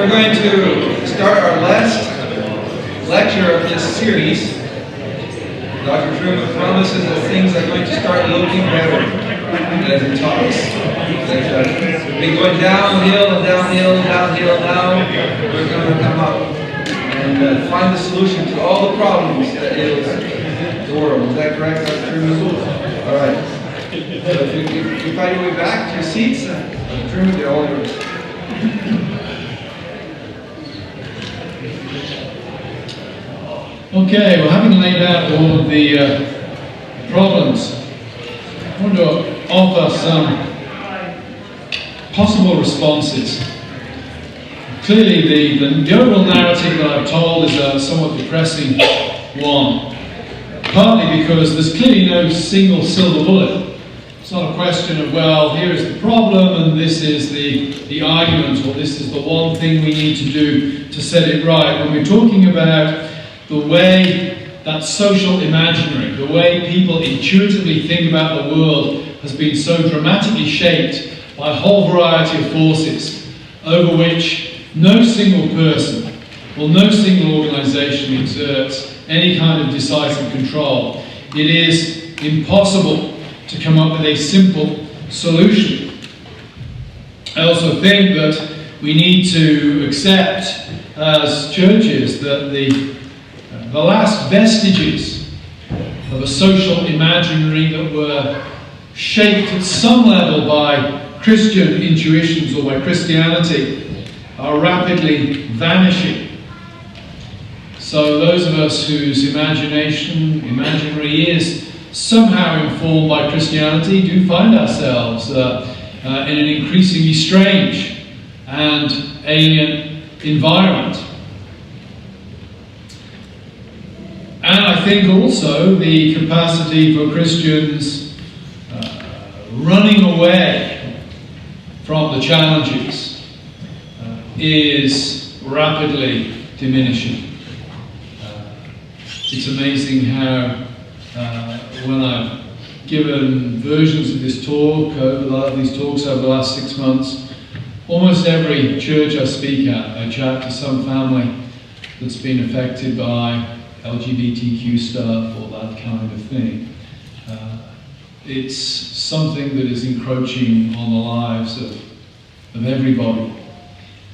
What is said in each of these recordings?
We're going to start our last lecture of this series. Dr. Trueman promises that things are going to start looking better as he talks. We've been going downhill and downhill and downhill. Now we're going to come up and find the solution to all the problems that is the world. Is that correct, Dr. Trueman? All right. So if you find your way back to your seats, Trueman, they're all yours. Okay, well, having laid out all of the problems, I want to offer some possible responses. Clearly, the overall narrative that I've told is a somewhat depressing one, partly because there's clearly no single silver bullet. It's not a question of, well, here is the problem and this is the argument, or this is the one thing we need to do to set it right. When we're talking about the way that social imaginary, the way people intuitively think about the world has been so dramatically shaped by a whole variety of forces over which no single person or no single organisation exerts any kind of decisive control. It is impossible to come up with a simple solution. I also think that we need to accept as churches that the last vestiges of a social imaginary that were shaped at some level by Christian intuitions or by Christianity are rapidly vanishing. So those of us whose imaginary is somehow informed by Christianity do find ourselves in an increasingly strange and alien environment. And I think also the capacity for Christians running away from the challenges is rapidly diminishing. It's amazing how when I've given versions of this talk, these talks over the last 6 months, almost every church I speak at, I chat to some family that's been affected by LGBTQ stuff or that kind of thing. It's something that is encroaching on the lives of everybody.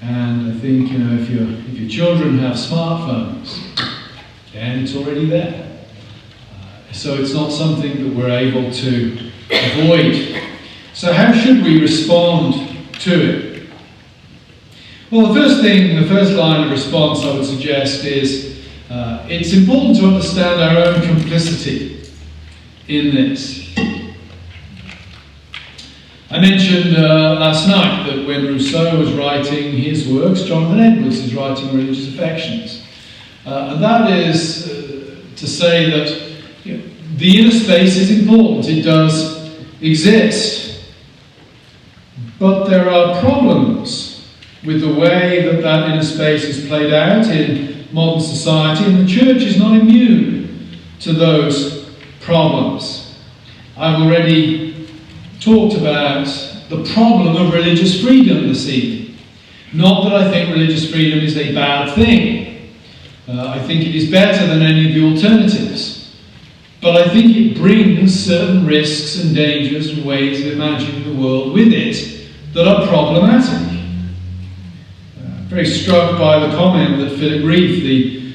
And I think, if your children have smartphones, then it's already there. So it's not something that we're able to avoid. So how should we respond to it? Well, the first line of response I would suggest is it's important to understand our own complicity in this. I mentioned last night that when Rousseau was writing his works, Jonathan Edwards is writing Religious Affections. And that is to say that the inner space is important, it does exist. But there are problems with the way that inner space is played out in modern society, and the church is not immune to those problems. I've already talked about the problem of religious freedom this evening. Not that I think religious freedom is a bad thing. I think it is better than any of the alternatives. But I think it brings certain risks and dangers and ways of imagining the world with it that are problematic. Very struck by the comment that Philip Reeve, the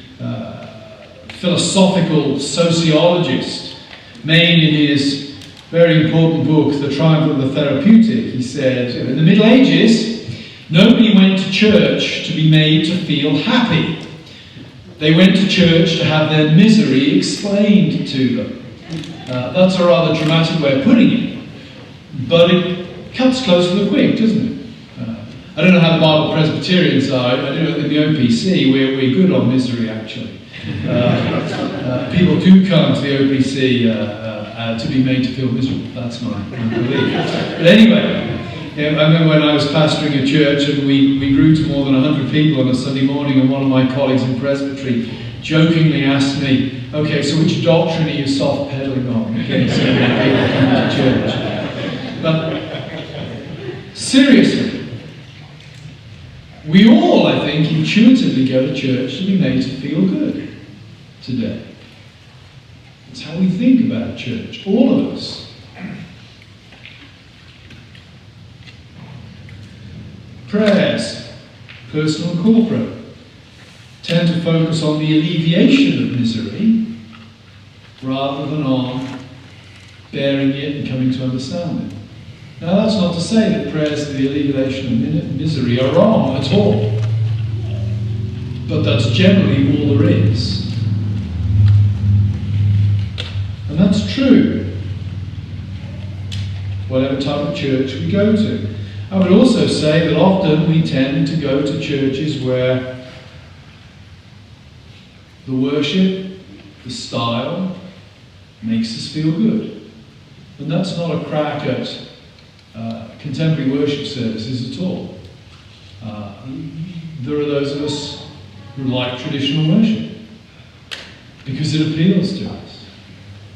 philosophical sociologist, made in his very important book, The Triumph of the Therapeutic. He said, in the Middle Ages, nobody went to church to be made to feel happy. They went to church to have their misery explained to them. That's a rather dramatic way of putting it, but it cuts close to the quick, doesn't it? I don't know how the Bible Presbyterians are. I do know in the OPC we're good on misery, actually. People do come to the OPC to be made to feel miserable. That's my belief. But anyway, I remember when I was pastoring a church and we grew to more than 100 people on a Sunday morning, and one of my colleagues in presbytery jokingly asked me, okay, so which doctrine are you soft pedaling on? Okay, so people come to church. But seriously, we all, I think, think, intuitively go to church to be made to feel good today. It's how we think about church, all of us. Prayers, personal and corporate, tend to focus on the alleviation of misery rather than on bearing it and coming to understand it. Now, that's not to say that prayers for the alleviation of misery are wrong at all, but that's generally all there is. And that's true, whatever type of church we go to. I would also say that often we tend to go to churches where the worship, the style, makes us feel good. And that's not a crack at contemporary worship services at all. There are those of us who like traditional worship because it appeals to us.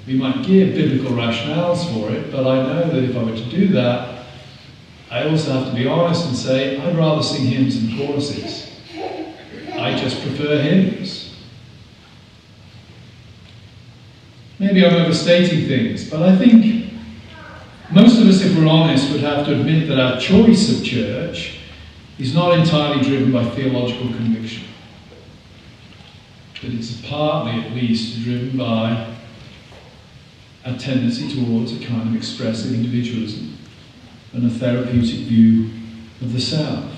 We might give biblical rationales for it, but I know that if I were to do that, I also have to be honest and say, I'd rather sing hymns and choruses. I just prefer hymns. Maybe I'm overstating things, but I think most of us, if we're honest, would have to admit that our choice of church is not entirely driven by theological conviction. That it's partly, at least, driven by a tendency towards a kind of expressive individualism and a therapeutic view of the self.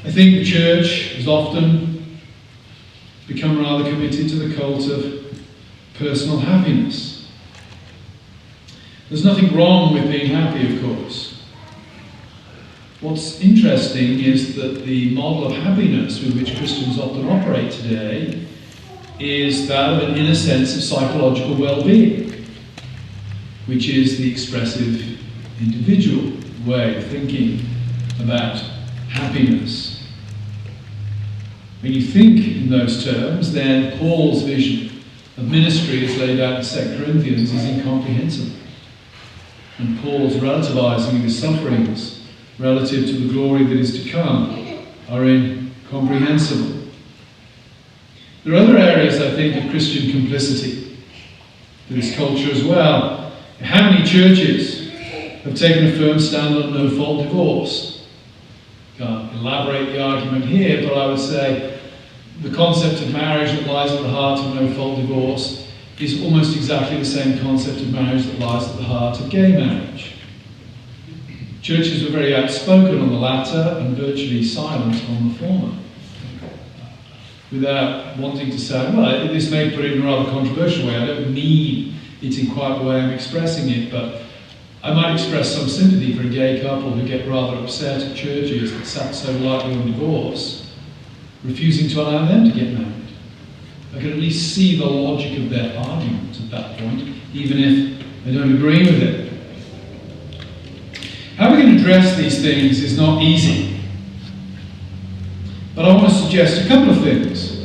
I think the church has often become rather committed to the cult of personal happiness. There's nothing wrong with being happy, of course. What's interesting is that the model of happiness with which Christians often operate today is that of an inner sense of psychological well-being, which is the expressive individual way of thinking about happiness. When you think in those terms, then Paul's vision of ministry as laid out in 2 Corinthians is incomprehensible. And Paul's relativizing of his sufferings relative to the glory that is to come are incomprehensible. There are other areas, I think, of Christian complicity to this culture as well. How many churches have taken a firm stand on no-fault divorce? Can't elaborate the argument here, but I would say the concept of marriage that lies at the heart of no-fault divorce is almost exactly the same concept of marriage that lies at the heart of gay marriage. Churches were very outspoken on the latter and virtually silent on the former. Without wanting to say, well, this may put it in a rather controversial way. I don't mean it in quite the way I'm expressing it, but I might express some sympathy for a gay couple who get rather upset at churches that sat so lightly on divorce, refusing to allow them to get married. I can at least see the logic of their argument at that point, even if I don't agree with it. How we can address these things is not easy. But I want to suggest a couple of things.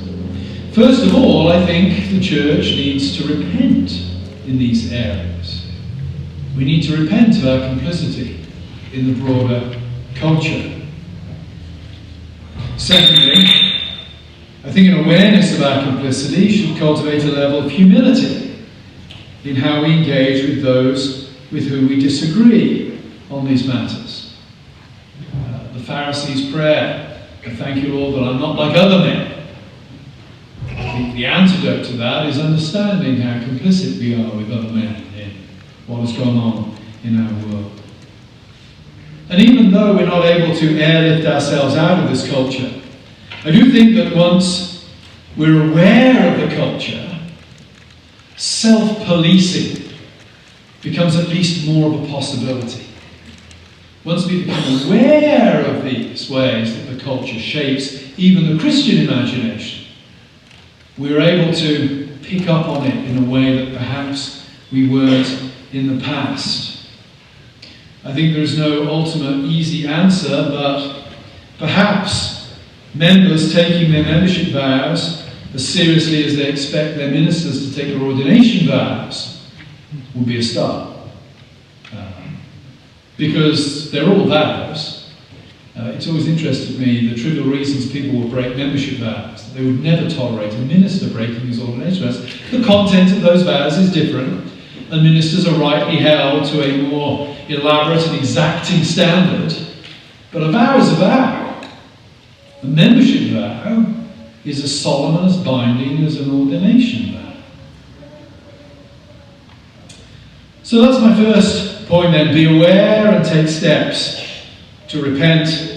First of all, I think the church needs to repent in these areas. We need to repent of our complicity in the broader culture. Secondly, I think an awareness of our complicity should cultivate a level of humility in how we engage with those with whom we disagree on these matters. The Pharisees' prayer, I thank you, Lord, that I'm not like other men. The antidote to that is understanding how complicit we are with other men in what has gone on in our world. And even though we're not able to airlift ourselves out of this culture, I do think that once we're aware of the culture, self-policing becomes at least more of a possibility. Once we become aware of these ways that the culture shapes even the Christian imagination, we're able to pick up on it in a way that perhaps we weren't in the past. I think there is no ultimate easy answer, but perhaps members taking their membership vows as seriously as they expect their ministers to take their ordination vows will be a start. Because they're all vows, It's always interested me the trivial reasons people will break membership vows. They would never tolerate a minister breaking his ordination vows. The content of those vows is different, and ministers are rightly held to a more elaborate and exacting standard. But a vow is a vow. A membership vow is as solemn and as binding as an ordination vow. So that's my first point then. Be aware and take steps to repent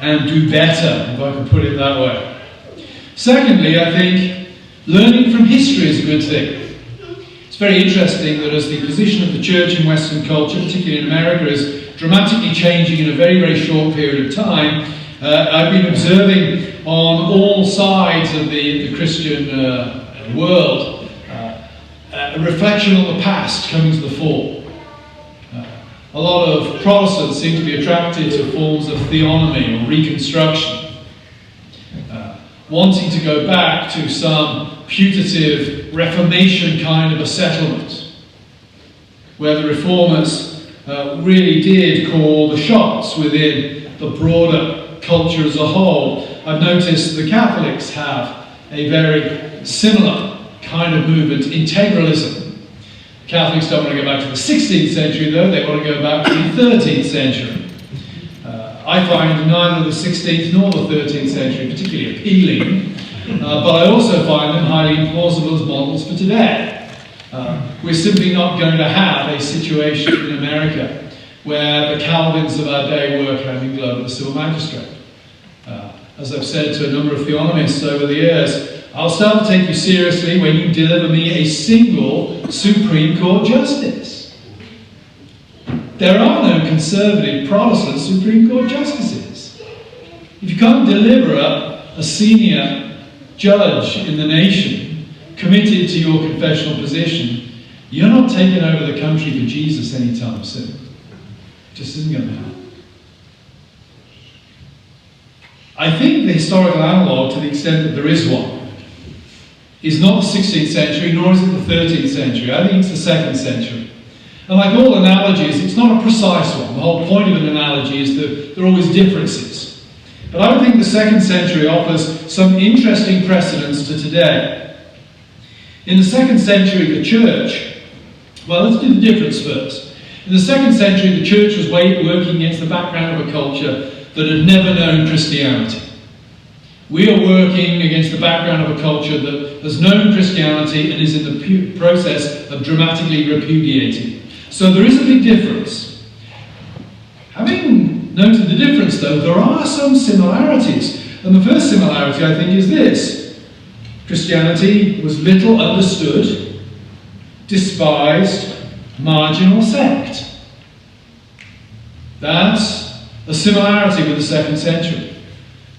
and do better, if I can put it that way. Secondly, I think learning from history is a good thing. It's very interesting that as the position of the church in Western culture, particularly in America, is dramatically changing in a very, very short period of time, I've been observing on all sides of the Christian world a reflection on the past coming to the fore. A lot of Protestants seem to be attracted to forms of theonomy or reconstruction, wanting to go back to some putative Reformation kind of a settlement, where the Reformers really did call the shots within the broader culture as a whole. I've noticed the Catholics have a very similar kind of movement, integralism. Catholics don't want to go back to the 16th century, though. They want to go back to the 13th century. I find neither the 16th nor the 13th century particularly appealing, but I also find them highly implausible as models for today. We're simply not going to have a situation in America where the Calvins of our day work hand in glove with the civil magistrate. As I've said to a number of theonomists over the years, I'll start to take you seriously when you deliver me a single Supreme Court justice. There are no conservative Protestant Supreme Court justices. If you can't deliver a senior judge in the nation committed to your confessional position, you're not taking over the country for Jesus anytime soon. It just isn't going to happen. I think the historical analogue, to the extent that there is one, is not the 16th century, nor is it the 13th century. I think it's the 2nd century. And like all analogies, it's not a precise one. The whole point of an analogy is that there are always differences. But I would think the 2nd century offers some interesting precedents to today. In the 2nd century, the church, well, let's do the difference first. In the 2nd century, the church was working against the background of a culture that had never known Christianity. We are working against the background of a culture that has known Christianity and is in the process of dramatically repudiating. So there is a big difference. Having noted the difference, though, there are some similarities. And the first similarity, I think, is this. Christianity was little understood, despised, marginal sect. That's a similarity with the 2nd century.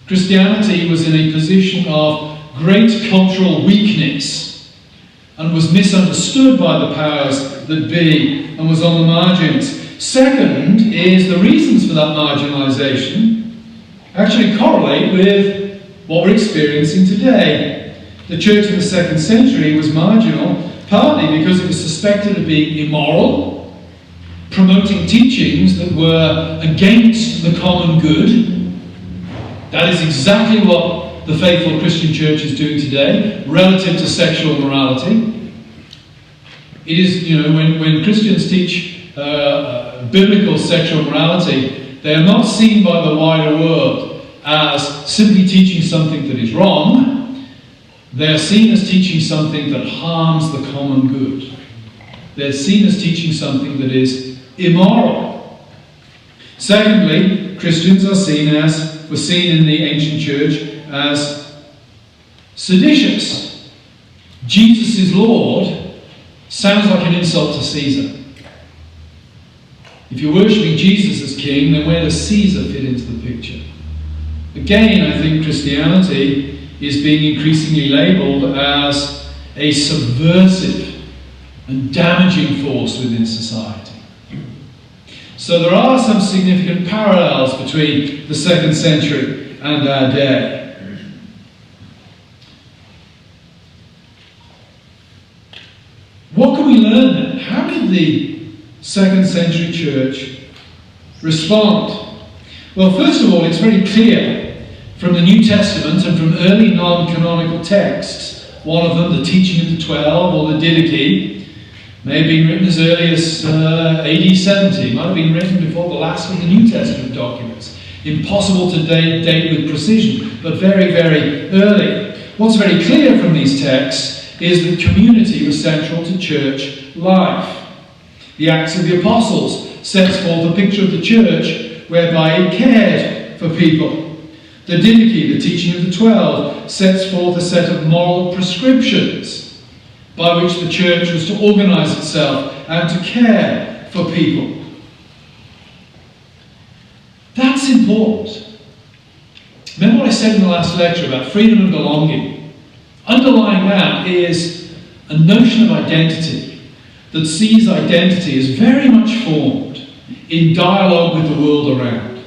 Christianity was in a position of great cultural weakness and was misunderstood by the powers that be and was on the margins. Second is the reasons for that marginalisation actually correlate with what we're experiencing today. The church in the 2nd century was marginal partly because it was suspected of being immoral, promoting teachings that were against the common good. That is exactly what the faithful Christian church is doing today, relative to sexual morality. It is, when Christians teach biblical sexual morality, they are not seen by the wider world as simply teaching something that is wrong. They are seen as teaching something that harms the common good. They're seen as teaching something that is immoral. Secondly, Christians were seen in the ancient church as seditious. Jesus is Lord sounds like an insult to Caesar. If you're worshipping Jesus as king, then where does Caesar fit into the picture? Again, I think Christianity is being increasingly labelled as a subversive and damaging force within society. So there are some significant parallels between the 2nd century and our day. What can we learn then? How did the 2nd century church respond? Well, first of all, it's very clear from the New Testament and from early non-canonical texts, one of them, the Teaching of the 12 or the Didache, may have been written as early as AD 70. It might have been written before the last of the New Testament documents. Impossible to date with precision, but very, very early. What's very clear from these texts is that community was central to church life. The Acts of the Apostles sets forth a picture of the church whereby it cared for people. The Didache, the Teaching of the 12, sets forth a set of moral prescriptions by which the church was to organise itself and to care for people. That's important. Remember what I said in the last lecture about freedom and belonging? Underlying that is a notion of identity that sees identity as very much formed in dialogue with the world around.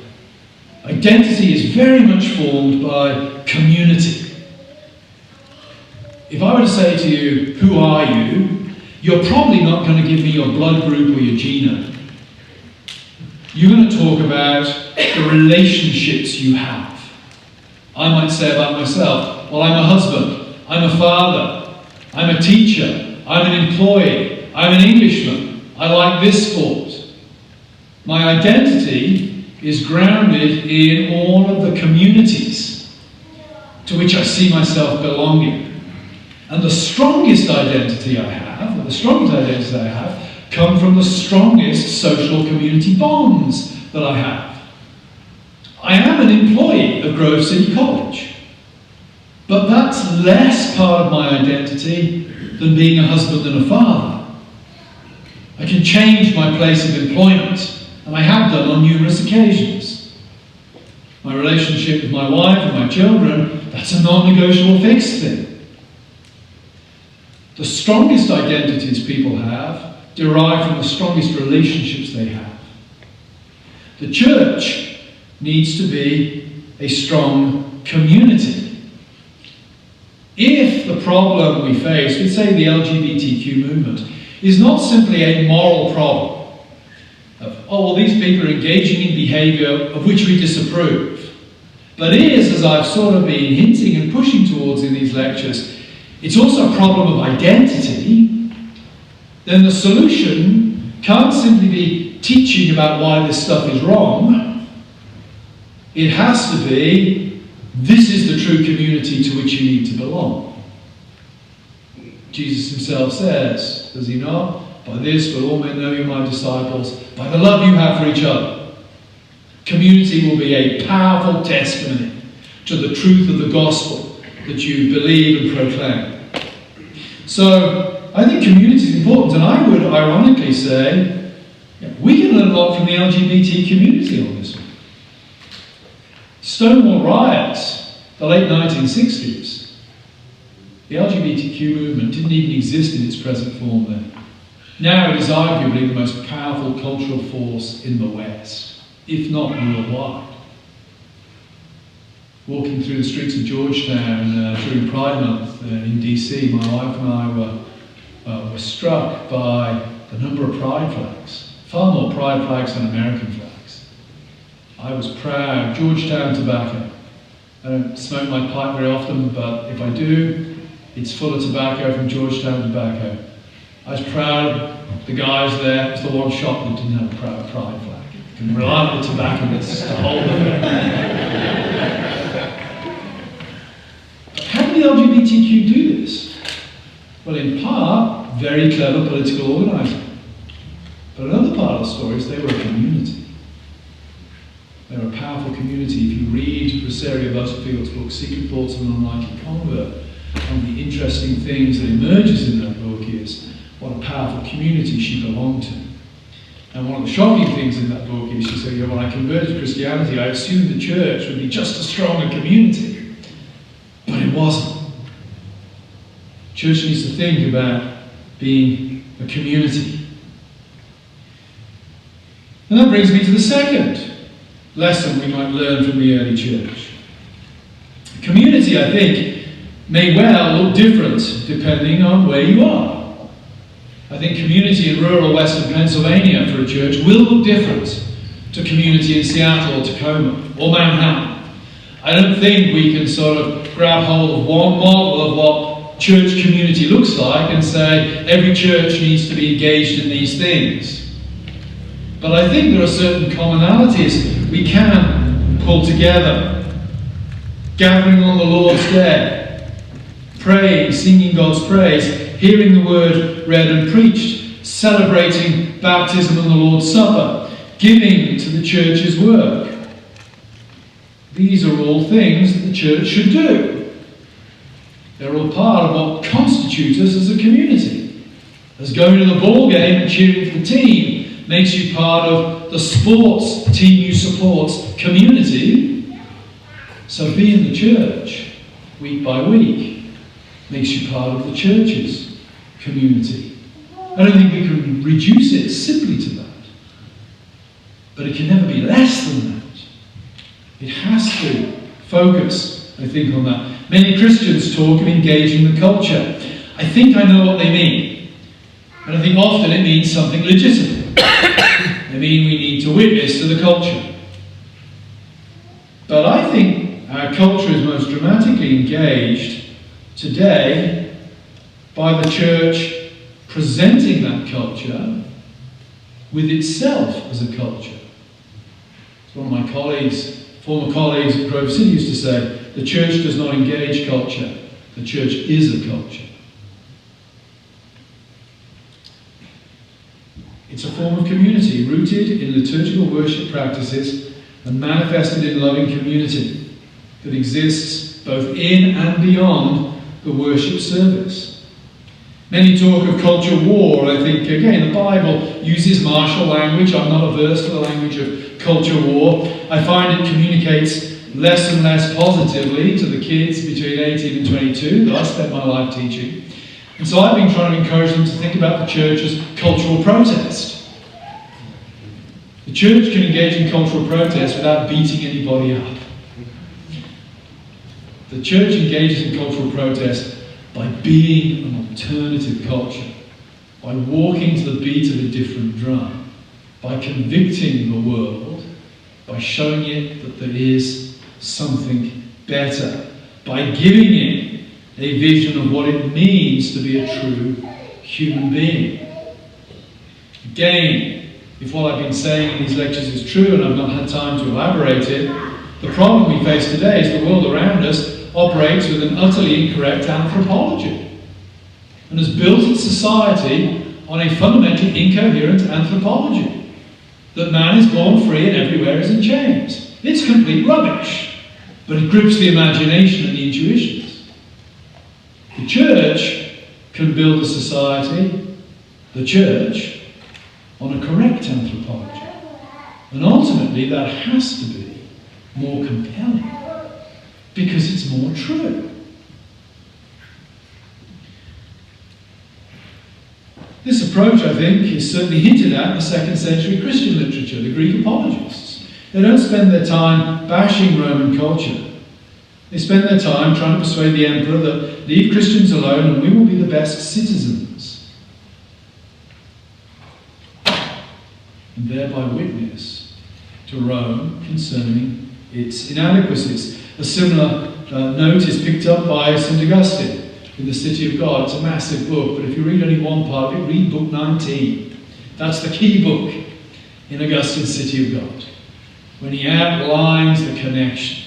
Identity is very much formed by community. If I were to say to you, who are you? You're probably not going to give me your blood group or your genome. You're going to talk about the relationships you have. I might say about myself, well, I'm a husband, I'm a father, I'm a teacher, I'm an employee, I'm an Englishman, I like this sport. My identity is grounded in all of the communities to which I see myself belonging. And the strongest identity I have, come from the strongest social community bonds that I have. I am an employee of Grove City College, but that's less part of my identity than being a husband and a father. I can change my place of employment, and I have done on numerous occasions. My relationship with my wife and my children, that's a non-negotiable fixed thing. The strongest identities people have derive from the strongest relationships they have. The church needs to be a strong community. If the problem we face with, say, the LGBTQ movement is not simply a moral problem of, oh, well, these people are engaging in behaviour of which we disapprove, but is, as I've sort of been hinting and pushing towards in these lectures, it's also a problem of identity, then the solution can't simply be teaching about why this stuff is wrong. It has to be, this is the true community to which you need to belong. Jesus himself says, does he not? By this will all men know you are my disciples, by the love you have for each other. Community will be a powerful testimony to the truth of the gospel that you believe and proclaim. So, I think community is important, and I would ironically say, we can learn a lot from the LGBT community on this one. Stonewall riots, the late 1960s, the LGBTQ movement didn't even exist in its present form then. Now it is arguably the most powerful cultural force in the West, if not worldwide. Walking through the streets of Georgetown during Pride Month in DC, my wife and I were struck by the number of pride flags. Far more pride flags than American flags. I was proud. Georgetown tobacco. I don't smoke my pipe very often, but if I do, it's full of tobacco from Georgetown tobacco. I was proud of the guys there. It was the one shop that didn't have a pride flag. You can rely on the tobacco that's the whole of it. How did the LGBTQ do this? Well, in part, very clever political organising. But another part of the story is they were a community. They were a powerful community. If you read Rosaria Butterfield's book, Secret Thoughts of an Unlikely Convert, one of the interesting things that emerges in that book is what a powerful community she belonged to. And one of the shocking things in that book is she said, when I converted to Christianity, I assumed the church would be just as strong a community. But it wasn't. Church needs to think about being a community. And that brings me to the second lesson we might learn from the early church. Community, I think, may well look different depending on where you are. I think community in rural western Pennsylvania for a church will look different to to community in Seattle or Tacoma or Manhattan. I don't think we can sort of grab hold of one model of what church community looks like and say every church needs to be engaged in these things. But I think there are certain commonalities we can pull together. Gathering on the Lord's Day, praying, singing God's praise, hearing the word read and preached, celebrating baptism and the Lord's Supper, giving to the church's work. These are all things that the church should do. They're all part of what constitutes us as a community. As going to the ball game and cheering for the team makes you part of the sports team you support's community, so being the church week by week makes you part of the church's community. I don't think we can reduce it simply to that. But it can never be less than that. It has to focus, I think, on that. Many Christians talk of engaging the culture. I think I know what they mean. And I think often it means something legitimate. They mean we need to witness to the culture. But I think our culture is most dramatically engaged today by the church presenting that culture with itself as a culture. As one of my former colleagues at Grove City used to say, the church does not engage culture, the church is a culture. It's a form of community rooted in liturgical worship practices and manifested in loving community that exists both in and beyond the worship service. Many talk of culture war. I think, again, the Bible uses martial language. I'm not averse to the language of culture war. I find it communicates less and less positively to the kids between 18 and 22 that I spent my life teaching. And so I've been trying to encourage them to think about the church as cultural protest. The church can engage in cultural protest without beating anybody up. The church engages in cultural protest by being an alternative culture, by walking to the beat of a different drum, by convicting the world, by showing it that there is something better, by giving it a vision of what it means to be a true human being. Again, if what I've been saying in these lectures is true and I've not had time to elaborate it, the problem we face today is the world around us operates with an utterly incorrect anthropology and has built its society on a fundamentally incoherent anthropology that man is born free and everywhere is in chains. It's complete rubbish, but it grips the imagination and the intuitions. The church can build a society, the church, on a correct anthropology. And ultimately that has to be more compelling because it's more true. This approach, I think, is certainly hinted at in the 2nd century Christian literature, the Greek apologists. They don't spend their time bashing Roman culture. They spend their time trying to persuade the emperor that leave Christians alone and we will be the best citizens. And thereby witness to Rome concerning its inadequacies. A similar note is picked up by St. Augustine in The City of God. It's a massive book, but if you read only one part of it, read book 19. That's the key book in Augustine's City of God, when he outlines the connection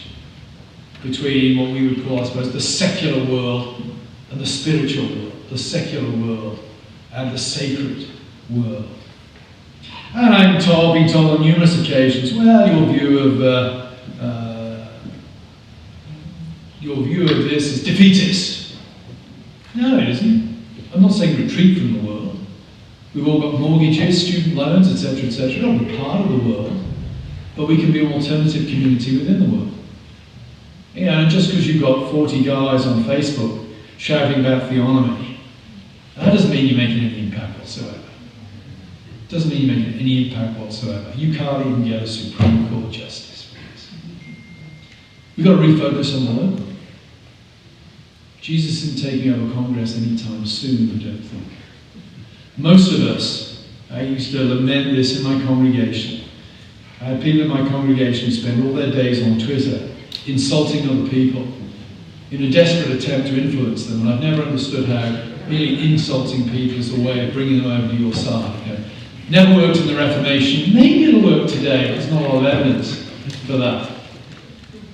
between what we would call, I suppose, the secular world and the spiritual world, the secular world and the sacred world. And I'm being told on numerous occasions, well, your view of this is defeatist. No, it isn't. I'm not saying retreat from the world. We've all got mortgages, student loans, etc., etc. We're not part of the world, but we can be an alternative community within the world. And just because you've got 40 guys on Facebook shouting about theonomy, that doesn't mean you're making any impact whatsoever. It doesn't mean you're making any impact whatsoever. You can't even get a Supreme Court justice. We've got to refocus on the local. Jesus isn't taking over Congress anytime soon, I don't think. Most of us, I used to lament this in my congregation, I had people in my congregation spend all their days on Twitter insulting other people in a desperate attempt to influence them, and I've never understood how really insulting people is a way of bringing them over to your side. You know. Never worked in the Reformation. Maybe it'll work today. There's not a lot of evidence for that.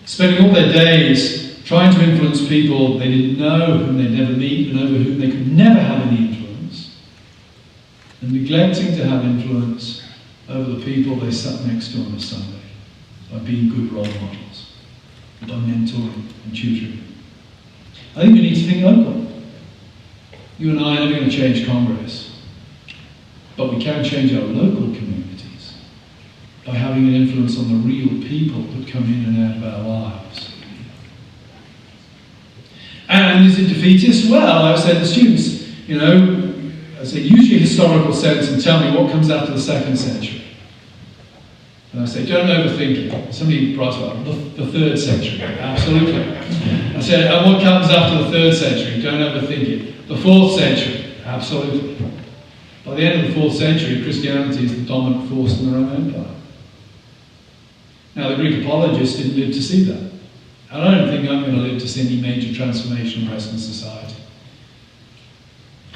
Spending all their days trying to influence people they didn't know, whom they'd never meet, and over whom they could never have any influence, and neglecting to have influence over the people they sat next to on a Sunday by being good role models, by mentoring and tutoring. I think we need to think local. You and I are never going to change Congress, but we can change our local communities by having an influence on the real people that come in and out of our lives. And is it defeatist? Well, I've said to students, you know, I say, use your historical sense and tell me what comes after the 2nd century. And I say, don't overthink it. Somebody brought up the 3rd century. Absolutely. I said, and what comes after the 3rd century? Don't overthink it. The 4th century. Absolutely. By the end of the 4th century, Christianity is the dominant force in the Roman Empire. Now, the Greek apologists didn't live to see that. And I don't think I'm going to live to see any major transformation in Western society.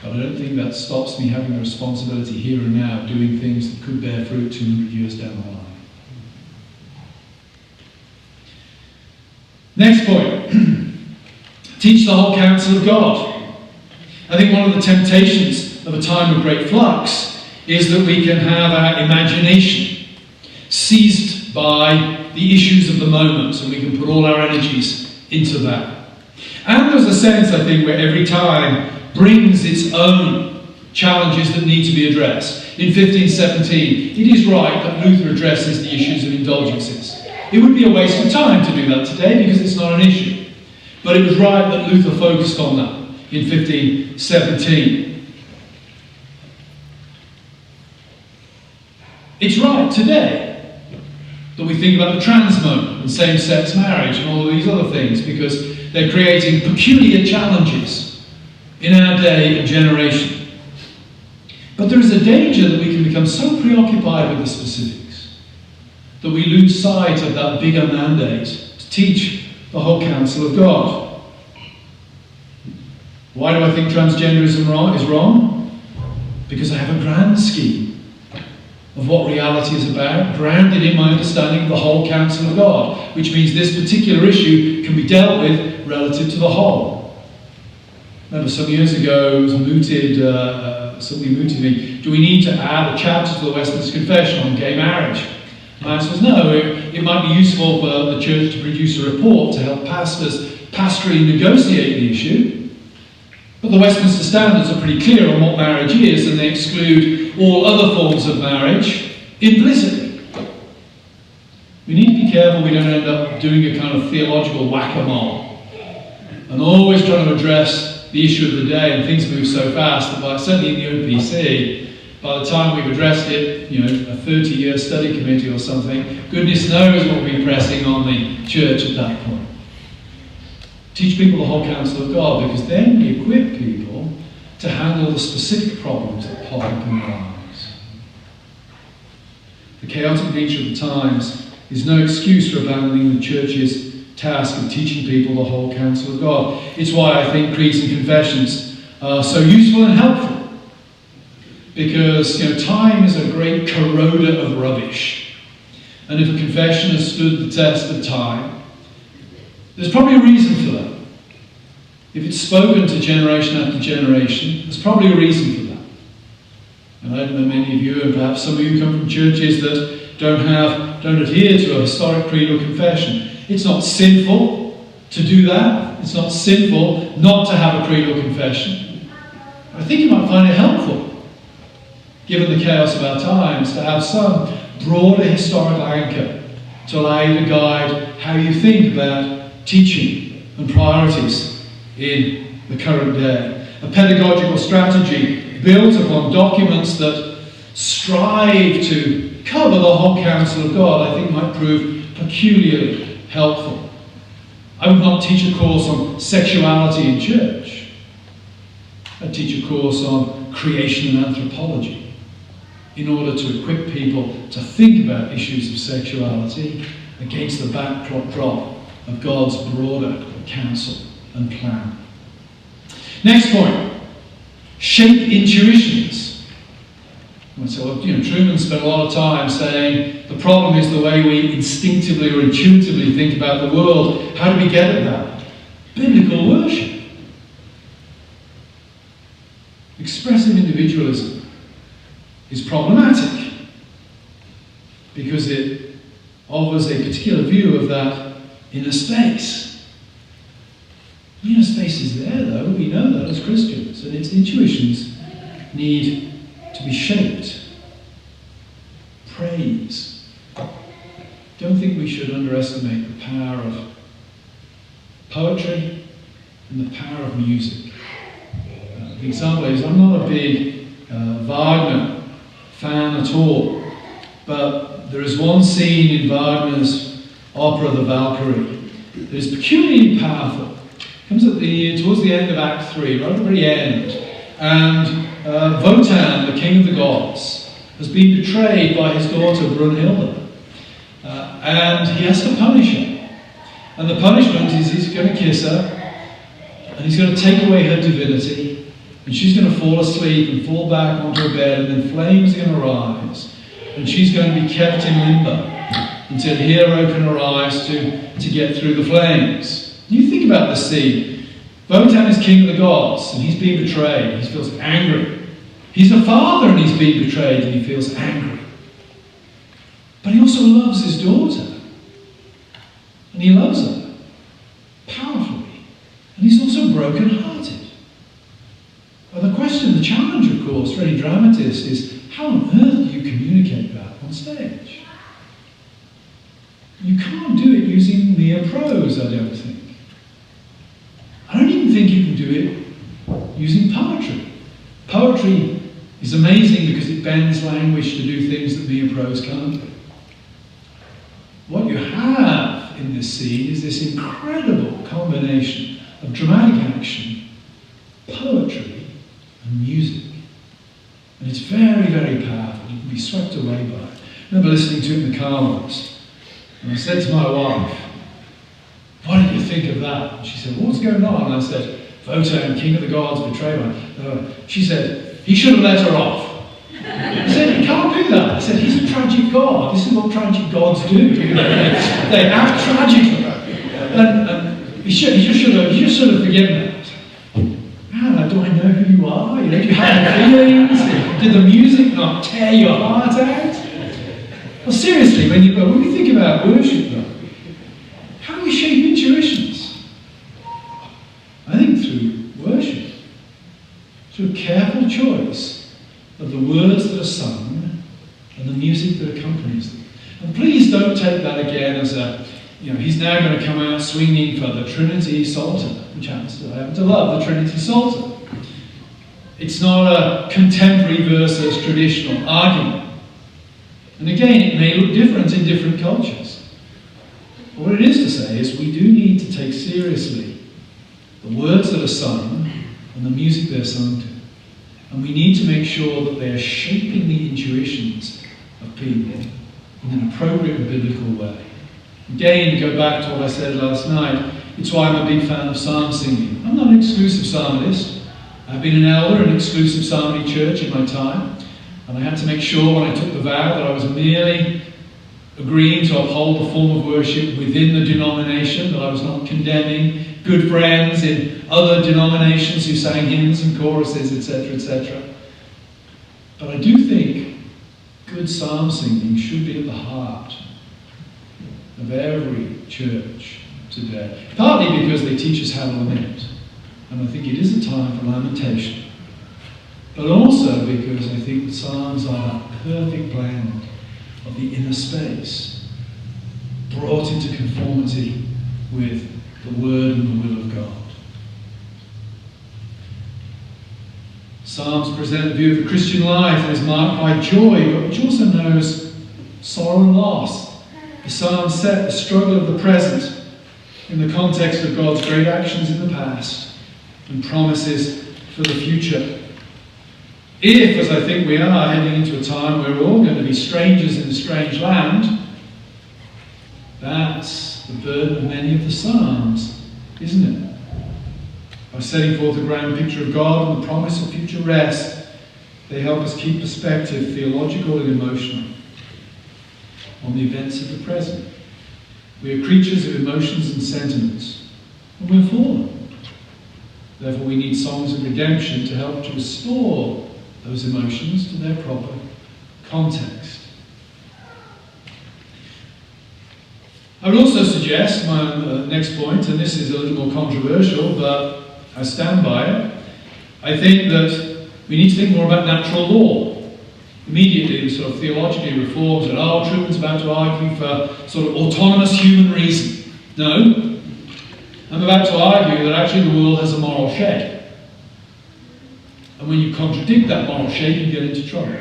But I don't think that stops me having a responsibility here and now, doing things that could bear fruit 200 years down the line. Next point. Teach the whole counsel of God. I think one of the temptations of a time of great flux is that we can have our imagination seized by the issues of the moment, and we can put all our energies into that. And there's a sense, I think, where every time brings its own challenges that need to be addressed. In 1517, it is right that Luther addresses the issues of indulgences. It would be a waste of time to do that today because it's not an issue. But it was right that Luther focused on that in 1517. It's right today that we think about the trans moment and same-sex marriage and all of these other things because they're creating peculiar challenges in our day and generation. But there is a danger that we can become so preoccupied with the specifics that we lose sight of that bigger mandate to teach the whole counsel of God. Why do I think transgenderism is wrong? Because I have a grand scheme of what reality is about, grounded in my understanding of the whole counsel of God, which means this particular issue can be dealt with relative to the whole. Remember, some years ago, it was mooted, somebody mooted me, do we need to add a chapter to the Westminster Confession on gay marriage? My answer was no, it might be useful for the church to produce a report to help pastors pastorally negotiate the issue. But the Westminster Standards are pretty clear on what marriage is, and they exclude all other forms of marriage implicitly. We need to be careful we don't end up doing a kind of theological whack-a-mole and always trying to address the issue of the day, and things move so fast that certainly in the OPC, by the time we've addressed it, you know, a 30-year study committee or something, goodness knows what we'll be pressing on the church at that point. Teach people the whole counsel of God, because then we equip people to handle the specific problems that pop up in their lives. The chaotic nature of the times is no excuse for abandoning the church's task of teaching people the whole counsel of God. It's why I think creeds and confessions are so useful and helpful. Because, you know, time is a great corroder of rubbish. And if a confession has stood the test of time, there's probably a reason for that. If it's spoken to generation after generation, there's probably a reason for that. And I don't know, many of you, and perhaps some of you come from churches that don't adhere to a historic creed or confession. It's not sinful to do that. It's not sinful not to have a creed or confession. I think you might find it helpful, given the chaos of our times, to have some broader historical anchor to allow you to guide how you think about teaching and priorities in the current day. A pedagogical strategy built upon documents that strive to cover the whole counsel of God, I think might prove peculiarly helpful. I would not teach a course on sexuality in church. I'd teach a course on creation and anthropology. in order to equip people to think about issues of sexuality against the backdrop of God's broader counsel and plan. Next point, shape intuitions. So, Trueman spent a lot of time saying the problem is the way we instinctively or intuitively think about the world. How do we get at that? Biblical worship. Expressive individualism is problematic because it offers a particular view of that inner space. The inner space is there, though. We know that as Christians, and its intuitions need to be shaped. Praise. Don't think we should underestimate the power of poetry and the power of music. The example is, I'm not a big Wagner fan at all, but there is one scene in Wagner's opera, The Valkyrie, that is peculiarly powerful. It comes towards the end of Act 3, right at the very end, and Wotan, the king of the gods, has been betrayed by his daughter Brunhilde, and he has to punish her. And the punishment is he's going to kiss her, and he's going to take away her divinity, and she's going to fall asleep and fall back onto her bed, and then flames are going to rise, and she's going to be kept in limbo until the hero can arise to get through the flames. You think about this scene. Wotan is king of the gods, and he's being betrayed. He feels angry. He's a father, and he's being betrayed, and he feels angry. But he also loves his daughter. And he loves her powerfully. And he's also broken-hearted. Well, the question, the challenge, of course, for any dramatist is, how on earth do you communicate that on stage? You can't do it using mere prose, I don't think. I don't even think you can do it using poetry. Poetry is amazing because it bends language to do things that mere prose can't do. What you have in this scene is this incredible combination of dramatic action, poetry, and music. And it's very, very powerful. You can be swept away by it. I remember listening to it in the car once, and I said to my wife, "What did you think of that?" And she said, "What's going on?" And I said, "Wotan, king of the gods, betrayed by." She said, "He should have let her off." I said, "You can't do that." I said, "He's a tragic god. This is what tragic gods do. They act tragically. And he just should have forgiven it." Man, do I know who you are? Do you have any feelings? Did the music not tear your heart out? Well, seriously, when we think about worship, though, how do we shape intuitions? I think through worship, through careful choice of the words that are sung and the music that accompanies them. And please don't take that again as he's now going to come out swinging for the Trinity Psalter, which I happen to love the Trinity Psalter. It's not a contemporary versus traditional argument. And again, it may look different in different cultures. But what it is to say is we do need to take seriously the words that are sung and the music they're sung to. And we need to make sure that they are shaping the intuitions of people in an appropriate biblical way. Again, go back to what I said last night. It's why I'm a big fan of psalm singing. I'm not an exclusive psalmist. I've been an elder in an exclusive psalmody church in my time. And I had to make sure when I took the vow that I was merely agreeing to uphold the form of worship within the denomination, that I was not condemning good friends in other denominations who sang hymns and choruses, etc., etc. But I do think good psalm singing should be at the heart of every church today. Partly because they teach us how to lament, and I think it is a time for lamentation. But also because I think the Psalms are that perfect blend of the inner space brought into conformity with the Word and the will of God. Psalms present a view of the Christian life that is marked by joy, but which also knows sorrow and loss. The Psalms set the struggle of the present in the context of God's great actions in the past and promises for the future. If, as I think we are, heading into a time where we're all going to be strangers in a strange land, that's the burden of many of the Psalms, isn't it? By setting forth a grand picture of God and the promise of future rest, they help us keep perspective, theological and emotional, on the events of the present. We are creatures of emotions and sentiments, and we're fallen. Therefore, we need songs of redemption to help to restore those emotions to their proper context. I would also suggest my next point, and this is a little more controversial, but I stand by it. I think that we need to think more about natural law. Immediately, the sort of theologically reforms that, Trueman's about to argue for sort of autonomous human reason. No. I'm about to argue that actually the world has a moral shape. And when you contradict that moral shape, you get into trouble.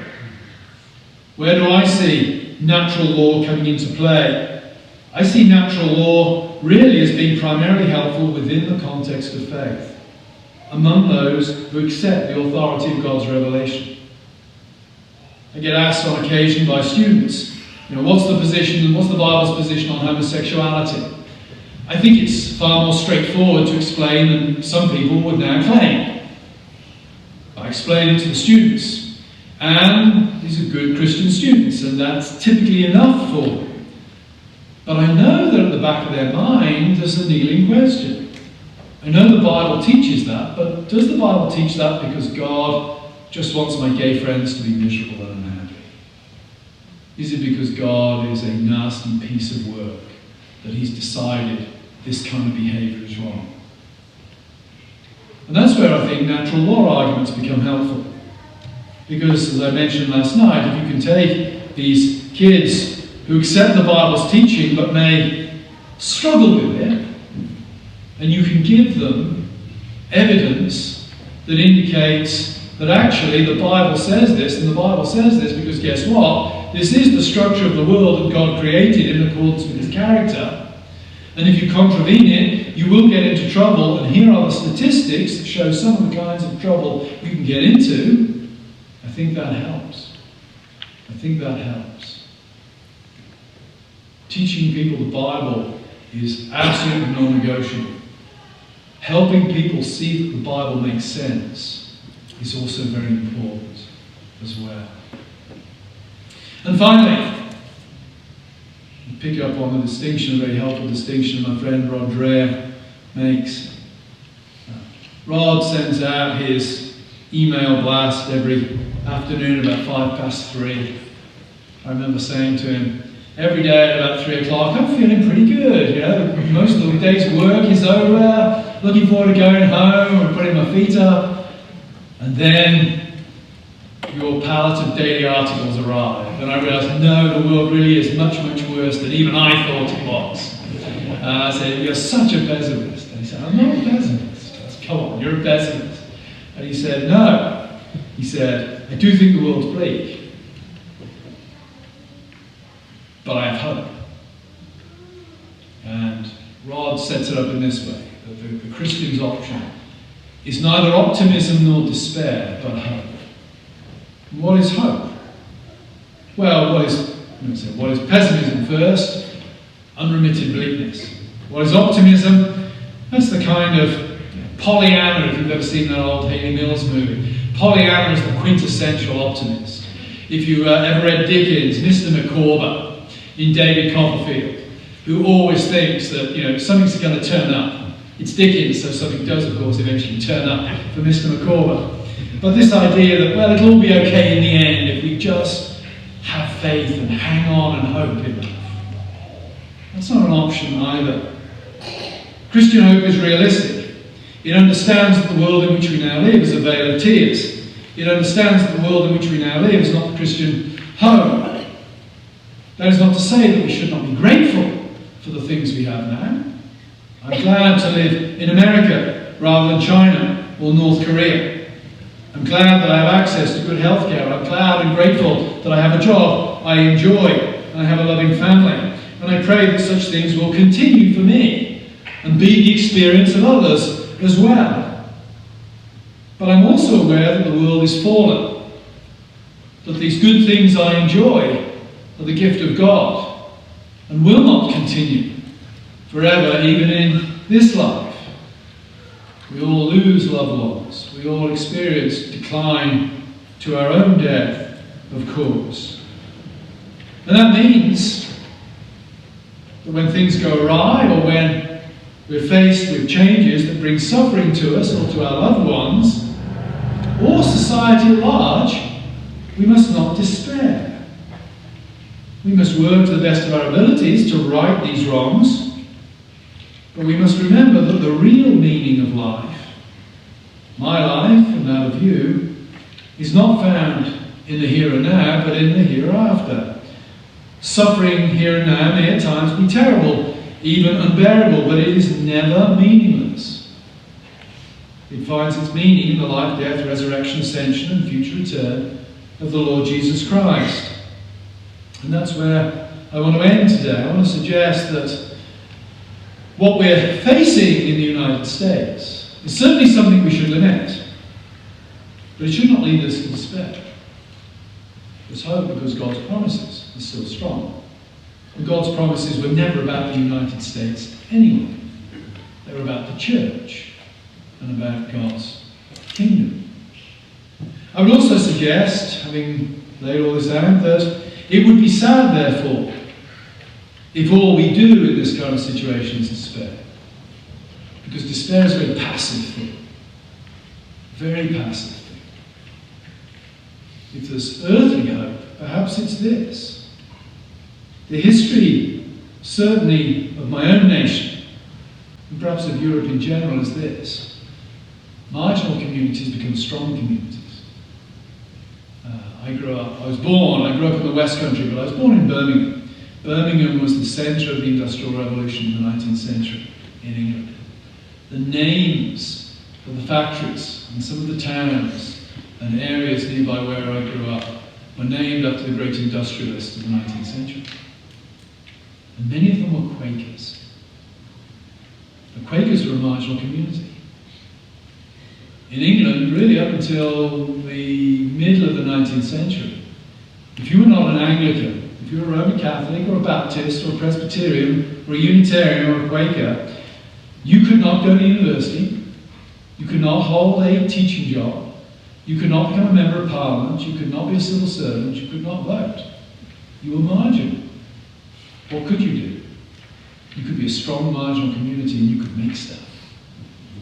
Where do I see natural law coming into play? I see natural law really as being primarily helpful within the context of faith, among those who accept the authority of God's revelation. I get asked on occasion by students, what's the Bible's position on homosexuality? I think it's far more straightforward to explain than some people would now claim. I explain it to the students, and these are good Christian students, and that's typically enough for them. But I know that at the back of their mind there's a niggling question. I know the Bible teaches that, but does the Bible teach that because God just wants my gay friends to be miserable and unhappy? Is it because God is a nasty piece of work that he's decided this kind of behaviour is wrong? And that's where I think natural law arguments become helpful. Because, as I mentioned last night, if you can take these kids who accept the Bible's teaching but may struggle with it, and you can give them evidence that indicates that actually the Bible says this, and the Bible says this because guess what? This is the structure of the world that God created in accordance with his character. And if you contravene it, you will get into trouble. And here are the statistics that show some of the kinds of trouble you can get into. I think that helps. I think that helps. Teaching people the Bible is absolutely non-negotiable. Helping people see that the Bible makes sense is also very important as well. And finally, pick up on the distinction, a very helpful distinction my friend Rod Dreher makes. Rod sends out his email blast every afternoon about 3:05. I remember saying to him, every day at about 3 o'clock, I'm feeling pretty good. Most of the day's work is over, looking forward to going home and putting my feet up. And then your pallet of daily articles arrive. And I realised, no, the world really is much, much worse than even I thought it was. And I said, you're such a pessimist. And he said, I'm not a pessimist. I said, come on, you're a pessimist. And he said, no. He said, I do think the world's bleak. But I have hope. And Rod sets it up in this way, that the Christian's option is neither optimism nor despair, but hope. What is hope? Well, what is pessimism first? Unremitted bleakness. What is optimism? That's the kind of Pollyanna, if you've ever seen that old Haley Mills movie. Pollyanna is the quintessential optimist. If you ever read Dickens, Mr. Micawber in David Copperfield, who always thinks that something's going to turn up. It's Dickens, so something does, of course, eventually turn up for Mr. Micawber. But this idea that, well, it'll all be okay in the end if we just have faith and hang on and hope enough. That's not an option either. Christian hope is realistic. It understands that the world in which we now live is a vale of tears. It understands that the world in which we now live is not the Christian home. That is not to say that we should not be grateful for the things we have now. I'm glad to live in America rather than China or North Korea. I'm glad that I have access to good health care. I'm glad and grateful that I have a job I enjoy and I have a loving family. And I pray that such things will continue for me and be the experience of others as well. But I'm also aware that the world is fallen that these good things I enjoy are the gift of God and will not continue forever, even in this life. We all lose loved ones. We all experience decline to our own death, of course. And that means that when things go awry, or when we're faced with changes that bring suffering to us or to our loved ones, or society at large, we must not despair. We must work to the best of our abilities to right these wrongs, but we must remember that the real meaning of life, my life and that of you, is not found in the here and now, but in the hereafter. Suffering here and now may at times be terrible, even unbearable, but it is never meaningless. It finds its meaning in the life, death, resurrection, ascension, and future return of the Lord Jesus Christ. And that's where I want to end today. I want to suggest that what we're facing in the United States is certainly something we should lament, but it should not lead us to despair. There's hope because God's promises are still strong. And God's promises were never about the United States anyway. They were about the church and about God's kingdom. I would also suggest, having laid all this out, that it would be sad, therefore, if all we do in this kind of situation is despair. Because despair is a very passive thing. Very passive thing. If there's earthly hope, perhaps it's this. The history, certainly of my own nation, and perhaps of Europe in general, is this. Marginal communities become strong communities. I grew up in the West Country, but I was born in Birmingham. Birmingham was the centre of the Industrial Revolution in the 19th century in England. The names of the factories and some of the towns and areas nearby where I grew up were named after the great industrialists of the 19th century. And many of them were Quakers. The Quakers were a marginal community. In England, really up until the middle of the 19th century, if you were not an Anglican, if you were a Roman Catholic or a Baptist or a Presbyterian or a Unitarian or a Quaker, you could not go to university, you could not hold a teaching job, you could not become a member of Parliament, you could not be a civil servant, you could not vote. You were marginal. What could you do? You could be a strong marginal community and you could make stuff.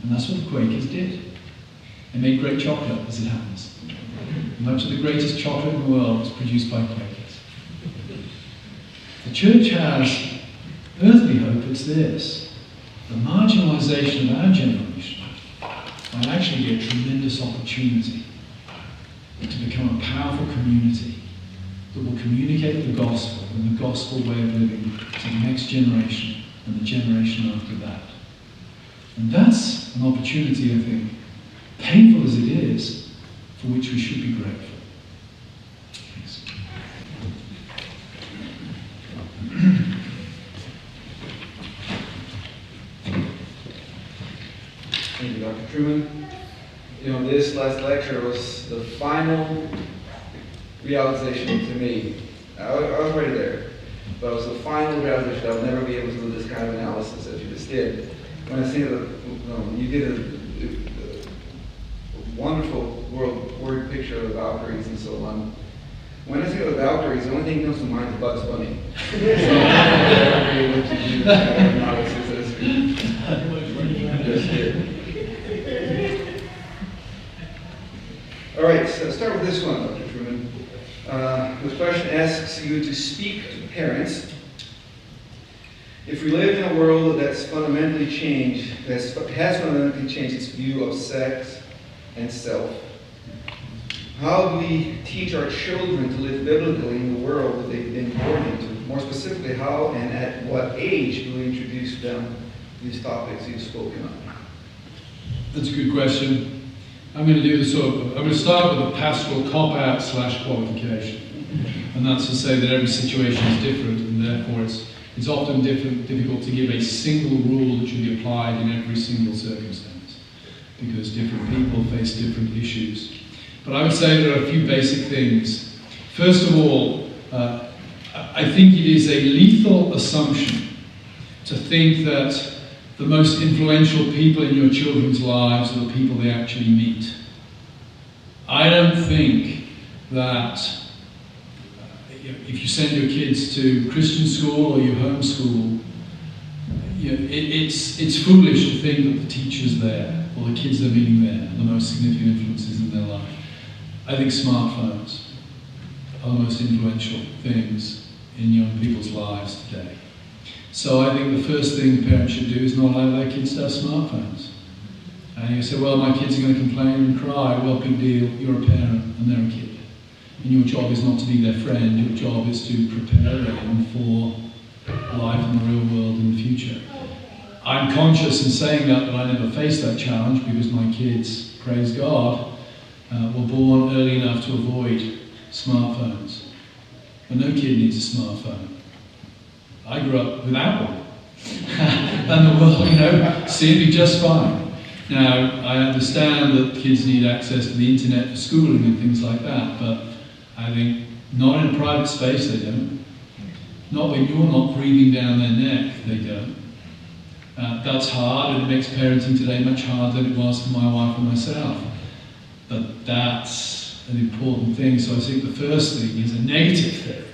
And that's what the Quakers did. They made great chocolate, as it happens. Much of the greatest chocolate in the world was produced by Quakers. The church has earthly hope. It's this. The marginalisation of our generation might actually be a tremendous opportunity to become a powerful community that will communicate the gospel and the gospel way of living to the next generation and the generation after that. And that's an opportunity, I think, painful as it is, for which we should be grateful. Thanks. Thank you, Dr. Trueman. This last lecture was the final realization to me. I was already there, but it was the final realization that I'll never be able to do this kind of analysis as you just did. When I see that you did a wonderful word picture of the Valkyries and so on. When I think of the Valkyries, the only thing that comes to mind is Bugs Bunny. So I'll never be able to do that kind of analysis as we just did. All right, so start with this one, Dr. Trueman. This question asks you to speak to parents. If we live in a world that's fundamentally changed, has fundamentally changed its view of sex and self, how do we teach our children to live biblically in the world that they've been born into? More specifically, how and at what age do we introduce them to these topics you've spoken of? That's a good question. I'm going to start with a pastoral cop-out / qualification. And that's to say that every situation is different, and therefore it's often difficult to give a single rule that should be applied in every single circumstance, because different people face different issues. But I would say there are a few basic things. First of all, I think it is a lethal assumption to think that the most influential people in your children's lives are the people they actually meet. I don't think that if you send your kids to Christian school or you homeschool, it's foolish to think that the teachers there or the kids they're meeting there are the most significant influences in their life. I think smartphones are the most influential things in young people's lives today. So I think the first thing parents should do is not allow their kids to have smartphones. And you say, well, my kids are going to complain and cry. Well, big deal, you're a parent and they're a kid. And your job is not to be their friend, your job is to prepare them for life in the real world in the future. I'm conscious in saying that I never faced that challenge because my kids, praise God, were born early enough to avoid smartphones. But no kid needs a smartphone. I grew up without one. And the world, seemed to be just fine. Now, I understand that kids need access to the internet for schooling and things like that, but I think not in a private space they don't. Not when you're not breathing down their neck, they don't. That's hard, and it makes parenting today much harder than it was for my wife and myself. But that's an important thing. So I think the first thing is a negative thing,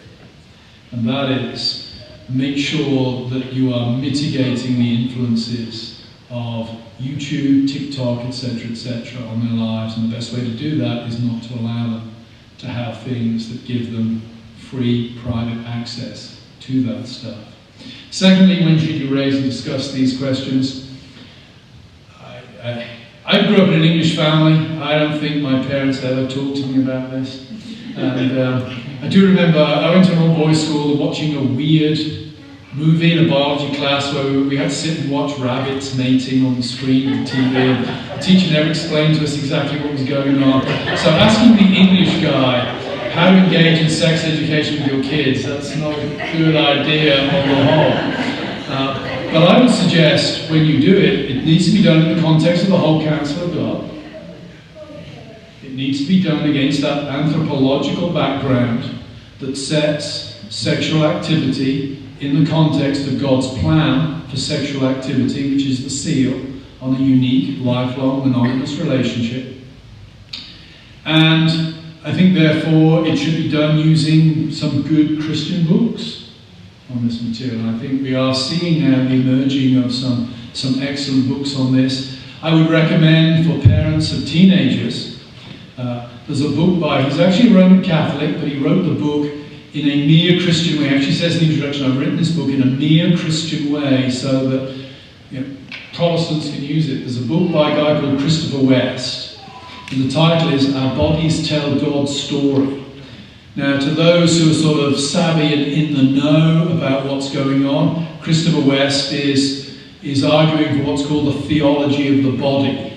and that is make sure that you are mitigating the influences of YouTube, TikTok, etc., on their lives. And the best way to do that is not to allow them to have things that give them free, private access to that stuff. Secondly, when should you raise and discuss these questions? I grew up in an English family. I don't think my parents ever talked to me about this. And I do remember I went to an all-boys school watching a weird movie in a biology class where we had to sit and watch rabbits mating on the screen of the TV. And the teacher never explained to us exactly what was going on. So asking the English guy how to engage in sex education with your kids, that's not a good idea on the whole. But I would suggest when you do it, it needs to be done in the context of the whole counsel of God. It needs to be done against that anthropological background that sets sexual activity in the context of God's plan for sexual activity, which is the seal on a unique, lifelong, monogamous relationship. And I think, therefore, it should be done using some good Christian books on this material. And I think we are seeing now the emerging of some excellent books on this. I would recommend for parents of teenagers, there's a book by, he's actually a Roman Catholic, but he wrote the book in a mere Christian way. Actually says in the introduction, I've written this book in a mere Christian way so that Protestants can use it. There's a book by a guy called Christopher West, and the title is Our Bodies Tell God's Story. Now, to those who are sort of savvy and in the know about what's going on, Christopher West is arguing for what's called the theology of the body.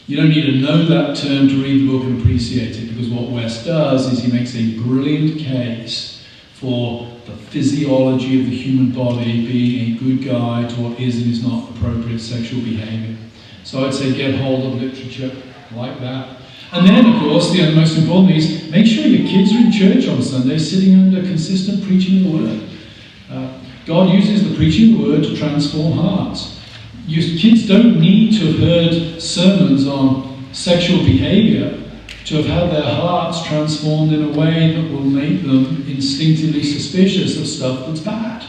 You don't need to know that term to read the book and appreciate it, because what West does is he makes a brilliant case for the physiology of the human body being a good guide to what is and is not appropriate sexual behavior. So I'd say get hold of literature like that. And then, of course, the most important thing is make sure your kids are in church on Sunday, sitting under consistent preaching of the Word. God uses the preaching of the Word to transform hearts. Your kids don't need to have heard sermons on sexual behavior to have had their hearts transformed in a way that will make them instinctively suspicious of stuff that's bad.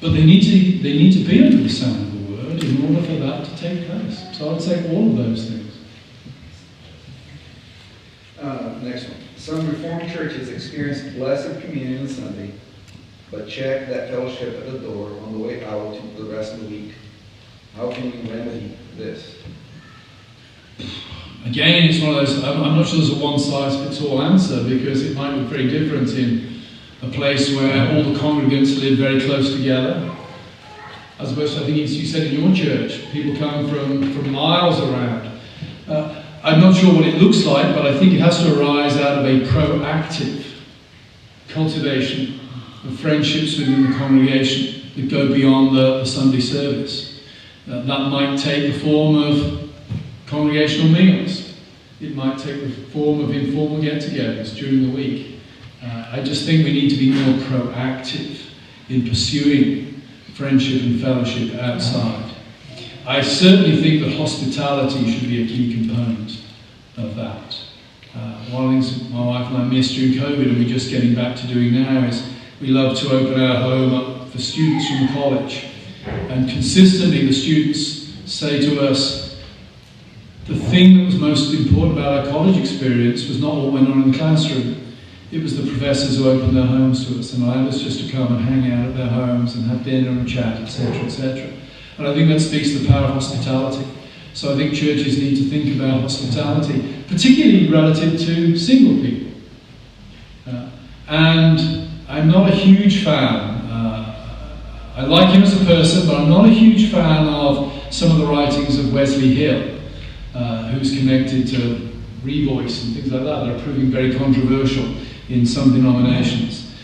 But they need to be under the sound of the Word in order for that to take place. So I'd say all of those things. Next one. Some Reformed churches experience blessed communion on Sunday, but check that fellowship at the door on the way out to the rest of the week. How can you remedy this? Again, it's one of those, I'm not sure there's a one-size-fits-all answer, because it might look very different in a place where all the congregants live very close together, as opposed to, I think you said in your church, people come from miles around. I'm not sure what it looks like, but I think it has to arise out of a proactive cultivation of friendships within the congregation that go beyond the Sunday service. That might take the form of congregational meals. It might take the form of informal get-togethers during the week. I just think we need to be more proactive in pursuing friendship and fellowship outside. I certainly think that hospitality should be a key component of that. One of the things my wife and I missed during COVID, and we're just getting back to doing now, is we love to open our home up for students from college. And consistently the students say to us, the thing that was most important about our college experience was not what went on in the classroom. It was the professors who opened their homes to us and allowed us just to come and hang out at their homes and have dinner and chat, etc., etc. And I think that speaks to the power of hospitality. So I think churches need to think about hospitality, particularly relative to single people. And I'm not a huge fan. I like him as a person, but I'm not a huge fan of some of the writings of Wesley Hill, who's connected to Revoice and things like that that are proving very controversial in some denominations.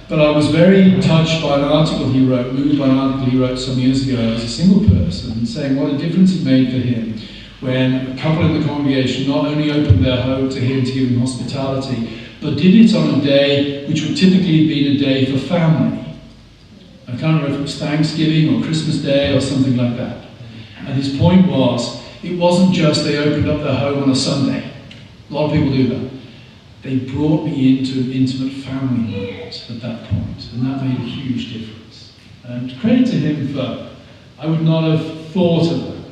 But I was very touched by an article he wrote, moved by an article he wrote some years ago as a single person, saying what a difference it made for him when a couple in the congregation not only opened their home to him to give him hospitality, but did it on a day which would typically have been a day for family. I can't remember if it was Thanksgiving or Christmas Day or something like that. And his point was, it wasn't just they opened up their home on a Sunday. A lot of people do that. They brought me into an intimate family moment at that point, and that made a huge difference. And credit to him for, I would not have thought of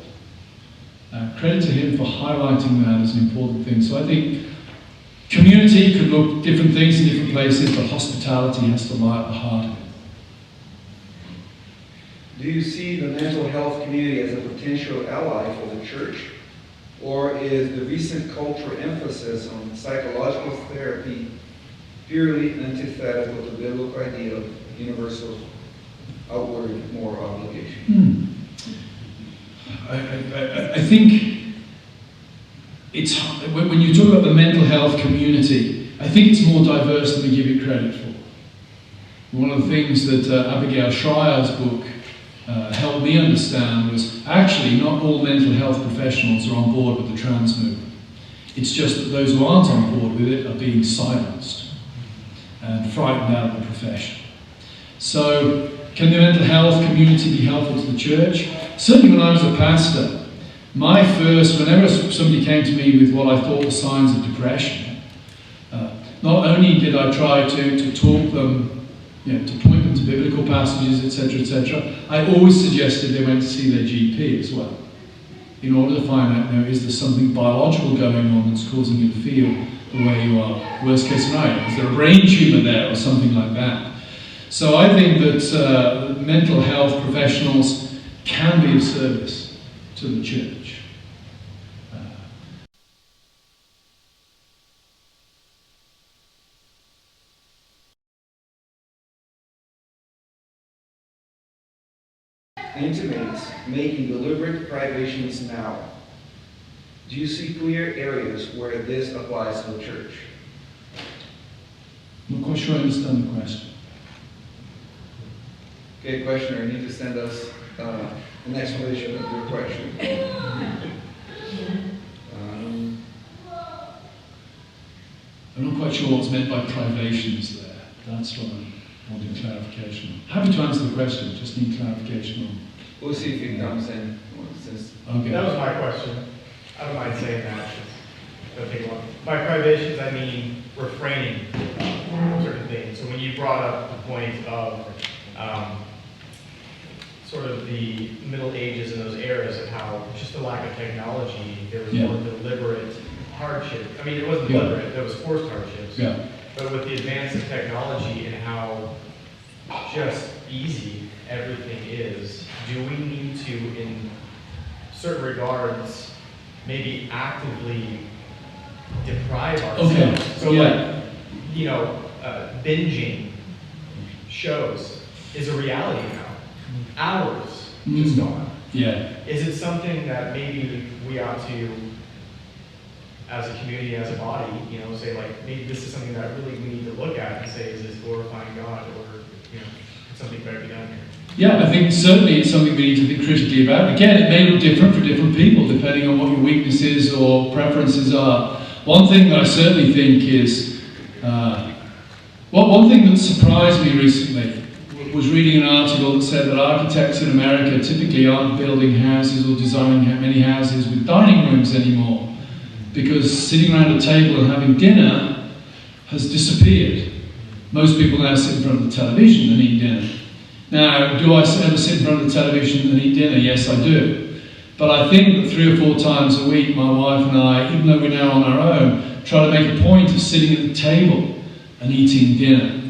that. Credit to him for highlighting that as an important thing. So I think community could look different things in different places, but hospitality has to lie at the heart of it. Do you see the mental health community as a potential ally for the church? Or is the recent cultural emphasis on psychological therapy purely antithetical to the biblical idea of universal outward moral obligation? I think it's, when you talk about the mental health community, I think it's more diverse than we give it credit for. One of the things that Abigail Schreier's book helped me understand was actually not all mental health professionals are on board with the trans movement. It's just that those who aren't on board with it are being silenced and frightened out of the profession. So, can the mental health community be helpful to the church? Certainly when I was a pastor, whenever somebody came to me with what I thought were signs of depression, not only did I try to talk them, to point them to biblical passages, etc., I always suggested they went to see their GP as well, in order to find out, is there something biological going on that's causing you to feel the way you are? Worst case scenario, is there a brain tumor there or something like that? So I think that mental health professionals can be of service to the church. Intimates making deliberate privations now. Do you see clear areas where this applies to the church? I'm not quite sure I understand the question. Okay, questioner, you need to send us an explanation of your question. I'm not quite sure what's meant by privations there. That's what I'm wanting clarification on. Happy to answer the question, just need clarification on. We'll see if it comes in. Okay. That was my question. I don't mind saying that. It'll take a while. By privations, I mean refraining from certain things. So when you brought up the point of sort of the Middle Ages and those eras and how just the lack of technology, there was more deliberate hardship. I mean, it wasn't deliberate, there was forced hardships. Yeah. But with the advance of technology and how just easy everything is, do we need to, in certain regards, maybe actively deprive ourselves? Okay. So binging shows is a reality now. Hours just gone. Yeah. Is it something that maybe we ought to, as a community, as a body, say like, maybe this is something that really we need to look at and say, is this glorifying God, or something better be done here? Yeah, I think certainly it's something we need to think critically about. Again, it may look different for different people, depending depending on what your weaknesses or preferences are. One thing that I certainly think is, one thing that surprised me recently was reading an article that said that architects in America typically aren't building houses or designing many houses with dining rooms anymore, because sitting around a table and having dinner has disappeared. Most people now sit in front of the television and eat dinner. Now, do I ever sit in front of the television and eat dinner? Yes, I do. But I think that 3 or 4 times a week, my wife and I, even though we're now on our own, try to make a point of sitting at the table and eating dinner.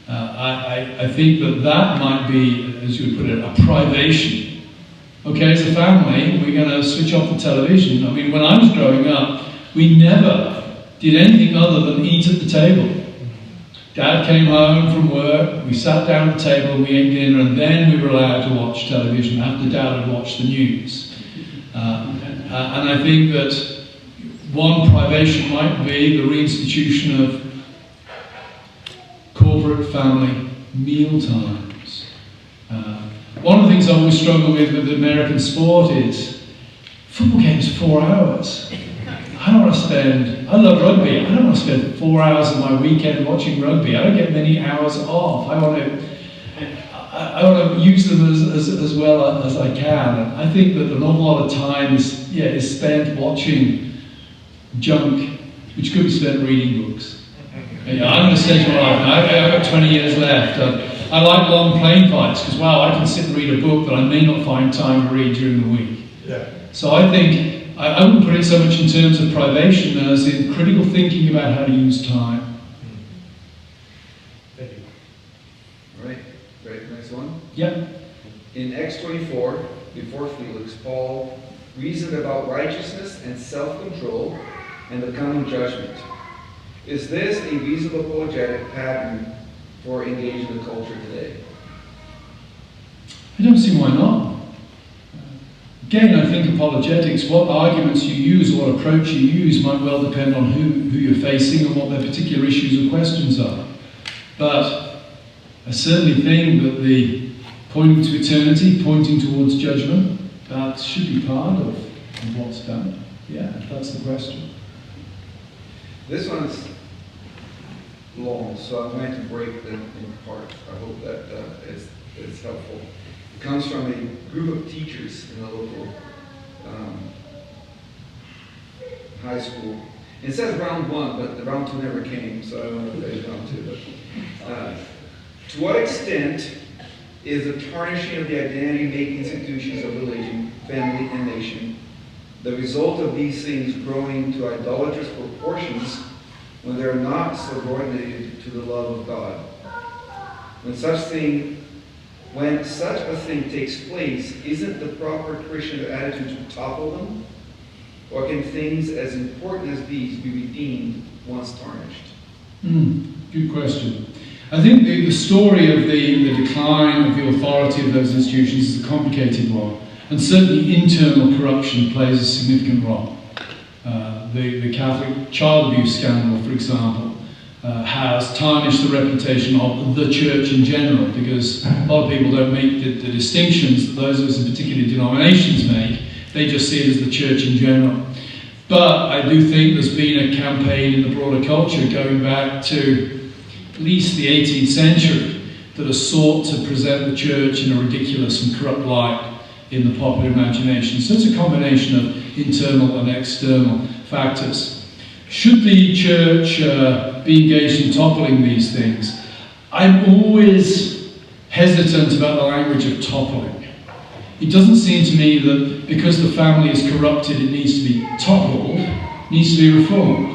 I think that might be, as you would put it, a privation. Okay, as a family, we're going to switch off the television. I mean, when I was growing up, we never did anything other than eat at the table. Dad came home from work, we sat down at the table and we ate dinner, and then we were allowed to watch television after Dad had watched the news. And I think that one privation might be the reinstitution of corporate family meal times. One of the things I always struggle with American sport is football games 4 hours. I love rugby. I don't want to spend 4 hours of my weekend watching rugby. I don't get many hours off. I want to use them as well as I can. And I think that an awful lot of time is spent watching junk, which could be spent reading books. I'm going to stage my life now. I've got 20 years left. I like long plane fights because, wow, I can sit and read a book that I may not find time to read during the week. Yeah. So I think I wouldn't put it so much in terms of privation as in critical thinking about how to use time. Thank you. All right, great, next one. Yeah. In Acts 24, before Felix, Paul reasoned about righteousness and self-control and the coming judgment. Is this a reasonable apologetic pattern for engaging the culture today? I don't see why not. Again, I think apologetics, what arguments you use, what approach you use might well depend on who you're facing and what their particular issues or questions are. But I certainly think that the pointing to eternity, pointing towards judgment, that should be part of what's done. Yeah, that's the question. This one's long, so I'm going to break them in parts. I hope that is helpful. It comes from a group of teachers in a local high school. It says round 1, but the round 2 never came, so I don't know if there's round 2. But, to what extent is the tarnishing of the identity-making institutions of religion, family, and nation the result of these things growing to idolatrous proportions when they are not subordinated to the love of God? When such a thing takes place, isn't the proper Christian attitude to topple them? Or can things as important as these be redeemed once tarnished? Good question. I think the story of the decline of the authority of those institutions is a complicated one. And certainly internal corruption plays a significant role. The Catholic child abuse scandal, for example, has tarnished the reputation of the church in general, because a lot of people don't make the distinctions that those of us in particular denominations make. They just see it as the church in general. But I do think there's been a campaign in the broader culture going back to at least the 18th century that has sought to present the church in a ridiculous and corrupt light in the popular imagination. So it's a combination of internal and external factors. Should the church be engaged in toppling these things? I'm always hesitant about the language of toppling. It doesn't seem to me that because the family is corrupted, it needs to be toppled, it needs to be reformed.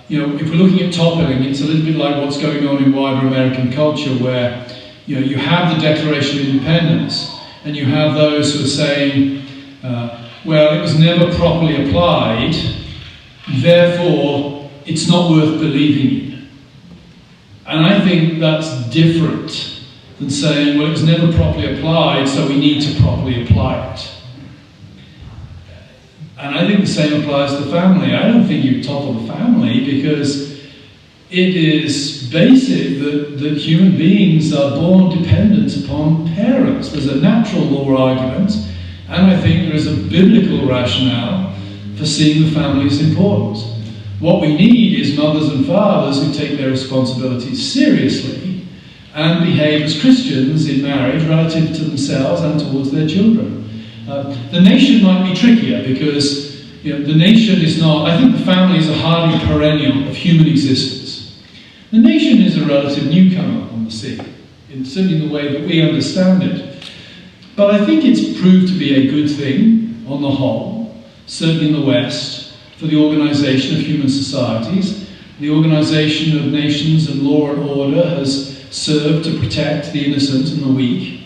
If we're looking at toppling, it's a little bit like what's going on in wider American culture, where you have the Declaration of Independence, and you have those who are saying, well, it was never properly applied, therefore it's not worth believing in. And I think that's different than saying, well, it was never properly applied, so we need to properly apply it. And I think the same applies to the family. I don't think you topple the family, because it is basic that human beings are born dependent upon parents. There's a natural law argument, And I think there is a biblical rationale for seeing the family as important. What we need is mothers and fathers who take their responsibilities seriously and behave as Christians in marriage relative to themselves and towards their children. The nation might be trickier because the nation is not, I think the family is a hardy perennial of human existence. The nation is a relative newcomer on the scene, certainly in the way that we understand it. But I think it's proved to be a good thing on the whole, certainly in the West, for the organisation of human societies. The organisation of nations and law and order has served to protect the innocent and the weak.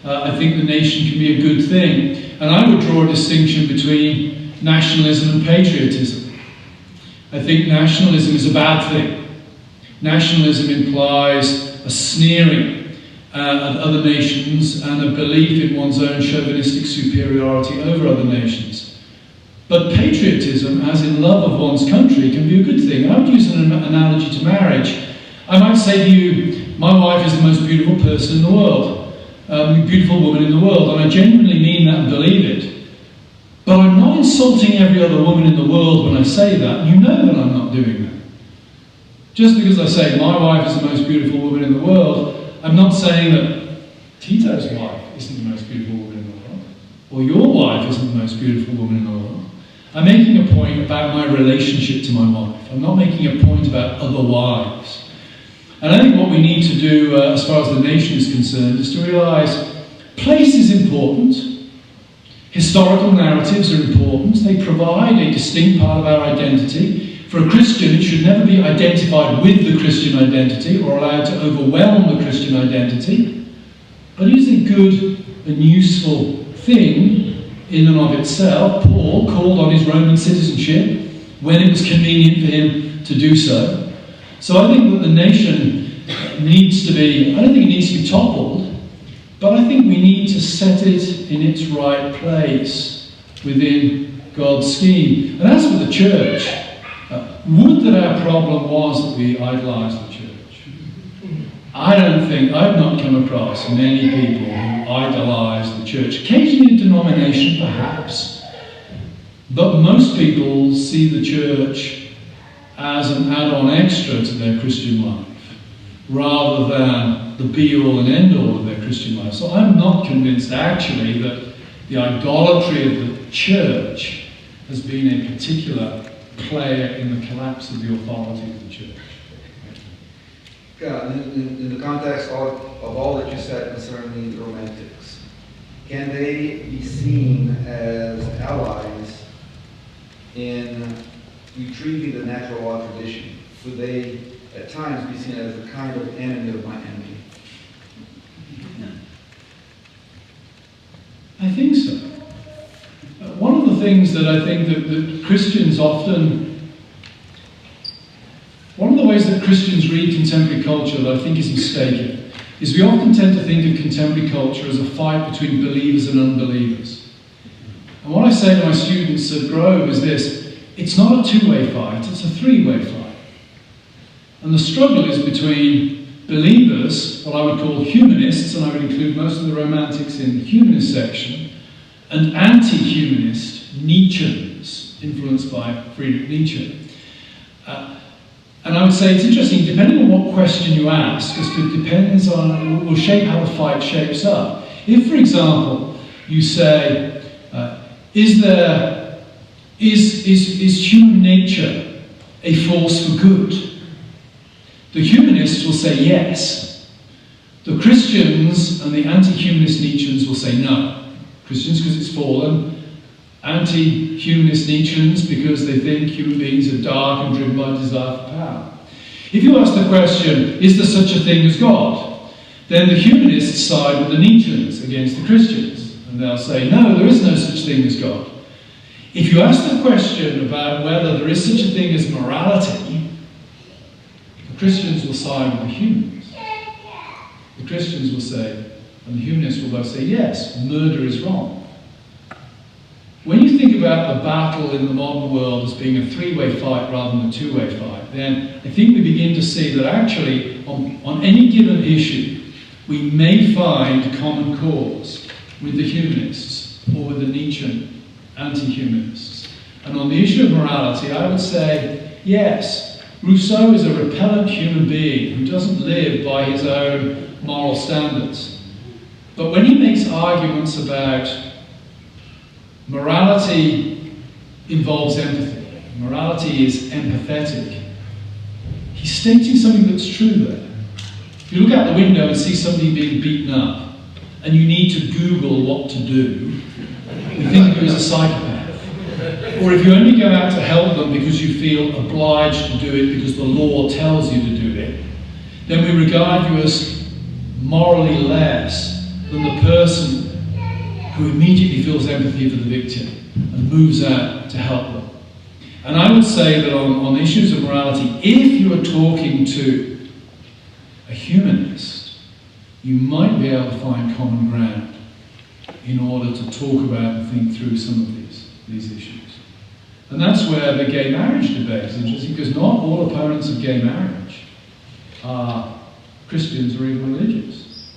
I think the nation can be a good thing. And I would draw a distinction between nationalism and patriotism. I think nationalism is a bad thing. Nationalism implies a sneering at other nations and a belief in one's own chauvinistic superiority over other nations. But patriotism, as in love of one's country, can be a good thing. I would use an analogy to marriage. I might say to you, my wife is the most beautiful person in the world. Beautiful woman in the world, and I genuinely mean that and believe it. But I'm not insulting every other woman in the world when I say that, and you know that I'm not doing that. Just because I say my wife is the most beautiful woman in the world, I'm not saying that Tito's wife isn't the most beautiful woman in the world, or your wife isn't the most beautiful woman in the world. I'm making a point about my relationship to my wife. I'm not making a point about other wives. And I think what we need to do, as far as the nation is concerned, is to realise place is important. Historical narratives are important. They provide a distinct part of our identity. For a Christian, it should never be identified with the Christian identity or allowed to overwhelm the Christian identity. But it is a good and useful thing in and of itself. Paul called on his Roman citizenship when it was convenient for him to do so. So I think that the nation needs to be, I don't think it needs to be toppled, but I think we need to set it in its right place within God's scheme. And as for the church, would that our problem was that we idolise the church. I've not come across many people who idolise the church. Occasionally a denomination, perhaps, but most people see the church as an add-on extra to their Christian life, rather than the be-all and end-all of their Christian life. So I'm not convinced, actually, that the idolatry of the church has been a particular player in the collapse of the authority of the church. God, in the context of all that you said concerning the Romantics, can they be seen as allies in retrieving the natural law tradition? Would they at times be seen as a kind of enemy of my enemy? I think so. One of the things that I think that Christians often, one of the ways that Christians read contemporary culture that I think is mistaken, is we often tend to think of contemporary culture as a fight between believers and unbelievers. And what I say to my students at Grove is this: it's not a two-way fight, it's a three-way fight. And the struggle is between believers, what I would call humanists, and I would include most of the Romantics in the humanist section, and anti-humanist Nietzscheans, influenced by Friedrich Nietzsche. And I would say it's interesting, depending on what question you ask, because it depends on, it will shape how the fight shapes up. If, for example, you say, is human nature a force for good? The humanists will say yes. The Christians and the anti-humanist Nietzscheans will say no. Christians because it's fallen, anti-humanist Nietzscheans because they think human beings are dark and driven by desire for power. If you ask the question, is there such a thing as God? Then the humanists side with the Nietzscheans against the Christians. And they'll say, no, there is no such thing as God. If you ask the question about whether there is such a thing as morality, the Christians will side with the humans. The Christians will say, and the humanists will both say, yes, murder is wrong. When you think about the battle in the modern world as being a three-way fight rather than a two-way fight, then I think we begin to see that actually, on any given issue, we may find common cause with the humanists. or with the Nietzschean anti-humanists. And on the issue of morality, I would say, yes, Rousseau is a repellent human being who doesn't live by his own moral standards. But when he makes arguments about morality involves empathy, morality is empathetic, he's stating something that's true there. If you look out the window and see somebody being beaten up, and you need to Google what to do, you think of you as a psychopath. Or if you only go out to help them because you feel obliged to do it because the law tells you to do it, then we regard you as morally less than the person who immediately feels empathy for the victim and moves out to help them. And I would say that on issues of morality, if you are talking to a humanist, you might be able to find common ground in order to talk about and think through some of these issues. And that's where the gay marriage debate is interesting, because not all opponents of gay marriage are Christians or even religious.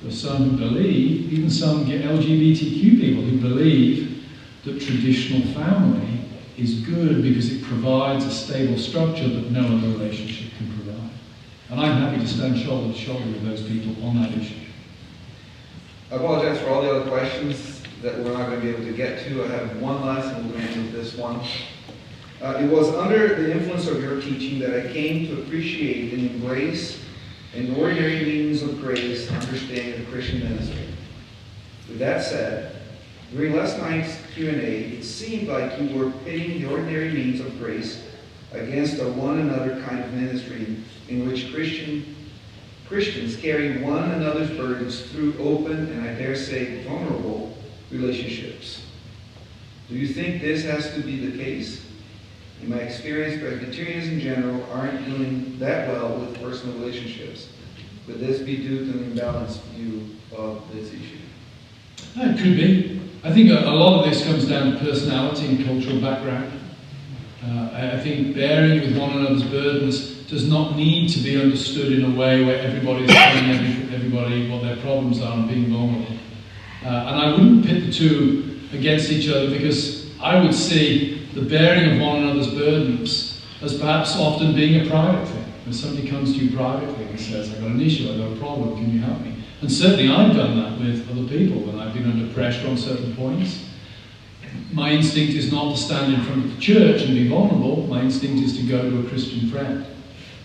There are some who believe, even some LGBTQ people who believe that traditional family is good because it provides a stable structure that no other relationship can provide. And I'm happy to stand shoulder to shoulder with those people on that issue. I apologize for all the other questions that we're not going to be able to get to. I have one last, and we'll end with this one. It was under the influence of your teaching that I came to appreciate and embrace an ordinary means of grace understanding of Christian ministry. With that said, during last night's Q&A, it seemed like you were pitting the ordinary means of grace against a one another kind of ministry in which Christians carry one another's burdens through open and, I dare say, vulnerable relationships. Do you think this has to be the case? In my experience, Presbyterians in general aren't doing that well with personal relationships. Could this be due to an imbalanced view of this issue? It could be. I think a lot of this comes down to personality and cultural background. I think bearing with one another's burdens does not need to be understood in a way where everybody's telling everybody what their problems are and being vulnerable. And I wouldn't pit the two against each other, because I would see the bearing of one another's burdens as perhaps often being a private thing. When somebody comes to you privately and says, I've got an issue, I've got a problem, can you help me? And certainly I've done that with other people when I've been under pressure on certain points. My instinct is not to stand in front of the church and be vulnerable. My instinct is to go to a Christian friend.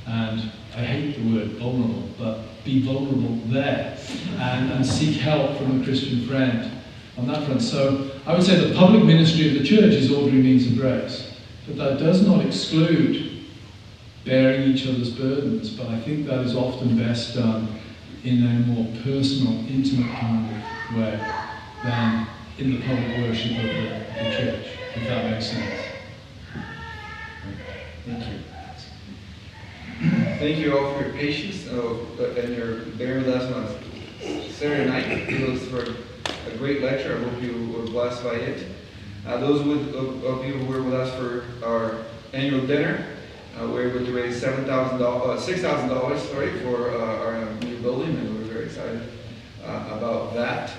And I hate the word vulnerable, but be vulnerable there and seek help from a Christian friend on that front. So I would say the public ministry of the church is ordinary means of grace. But that does not exclude bearing each other's burdens. But I think that is often best done in a more personal, intimate kind of way than in the public worship of the church, if that makes sense. Thank you. Thank you all for your patience and your bearing with us on Saturday night. It was for a great lecture. I hope you were blessed by it. Those of you who were with us for our annual dinner, we were able to raise $6,000 for our new building, and we're very excited about that.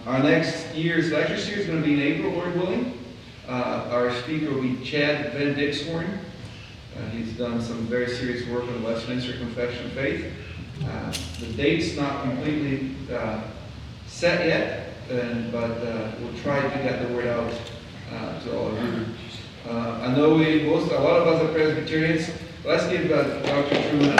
Our next year's lecture series is going to be in April, Lord willing. Our speaker will be Chad Van Dixhorn. He's done some very serious work on the Westminster Confession of Faith. The date's not completely set yet, but we'll try to get the word out to all of you. I know a lot of us are Presbyterians. Let's give Dr. Trueman a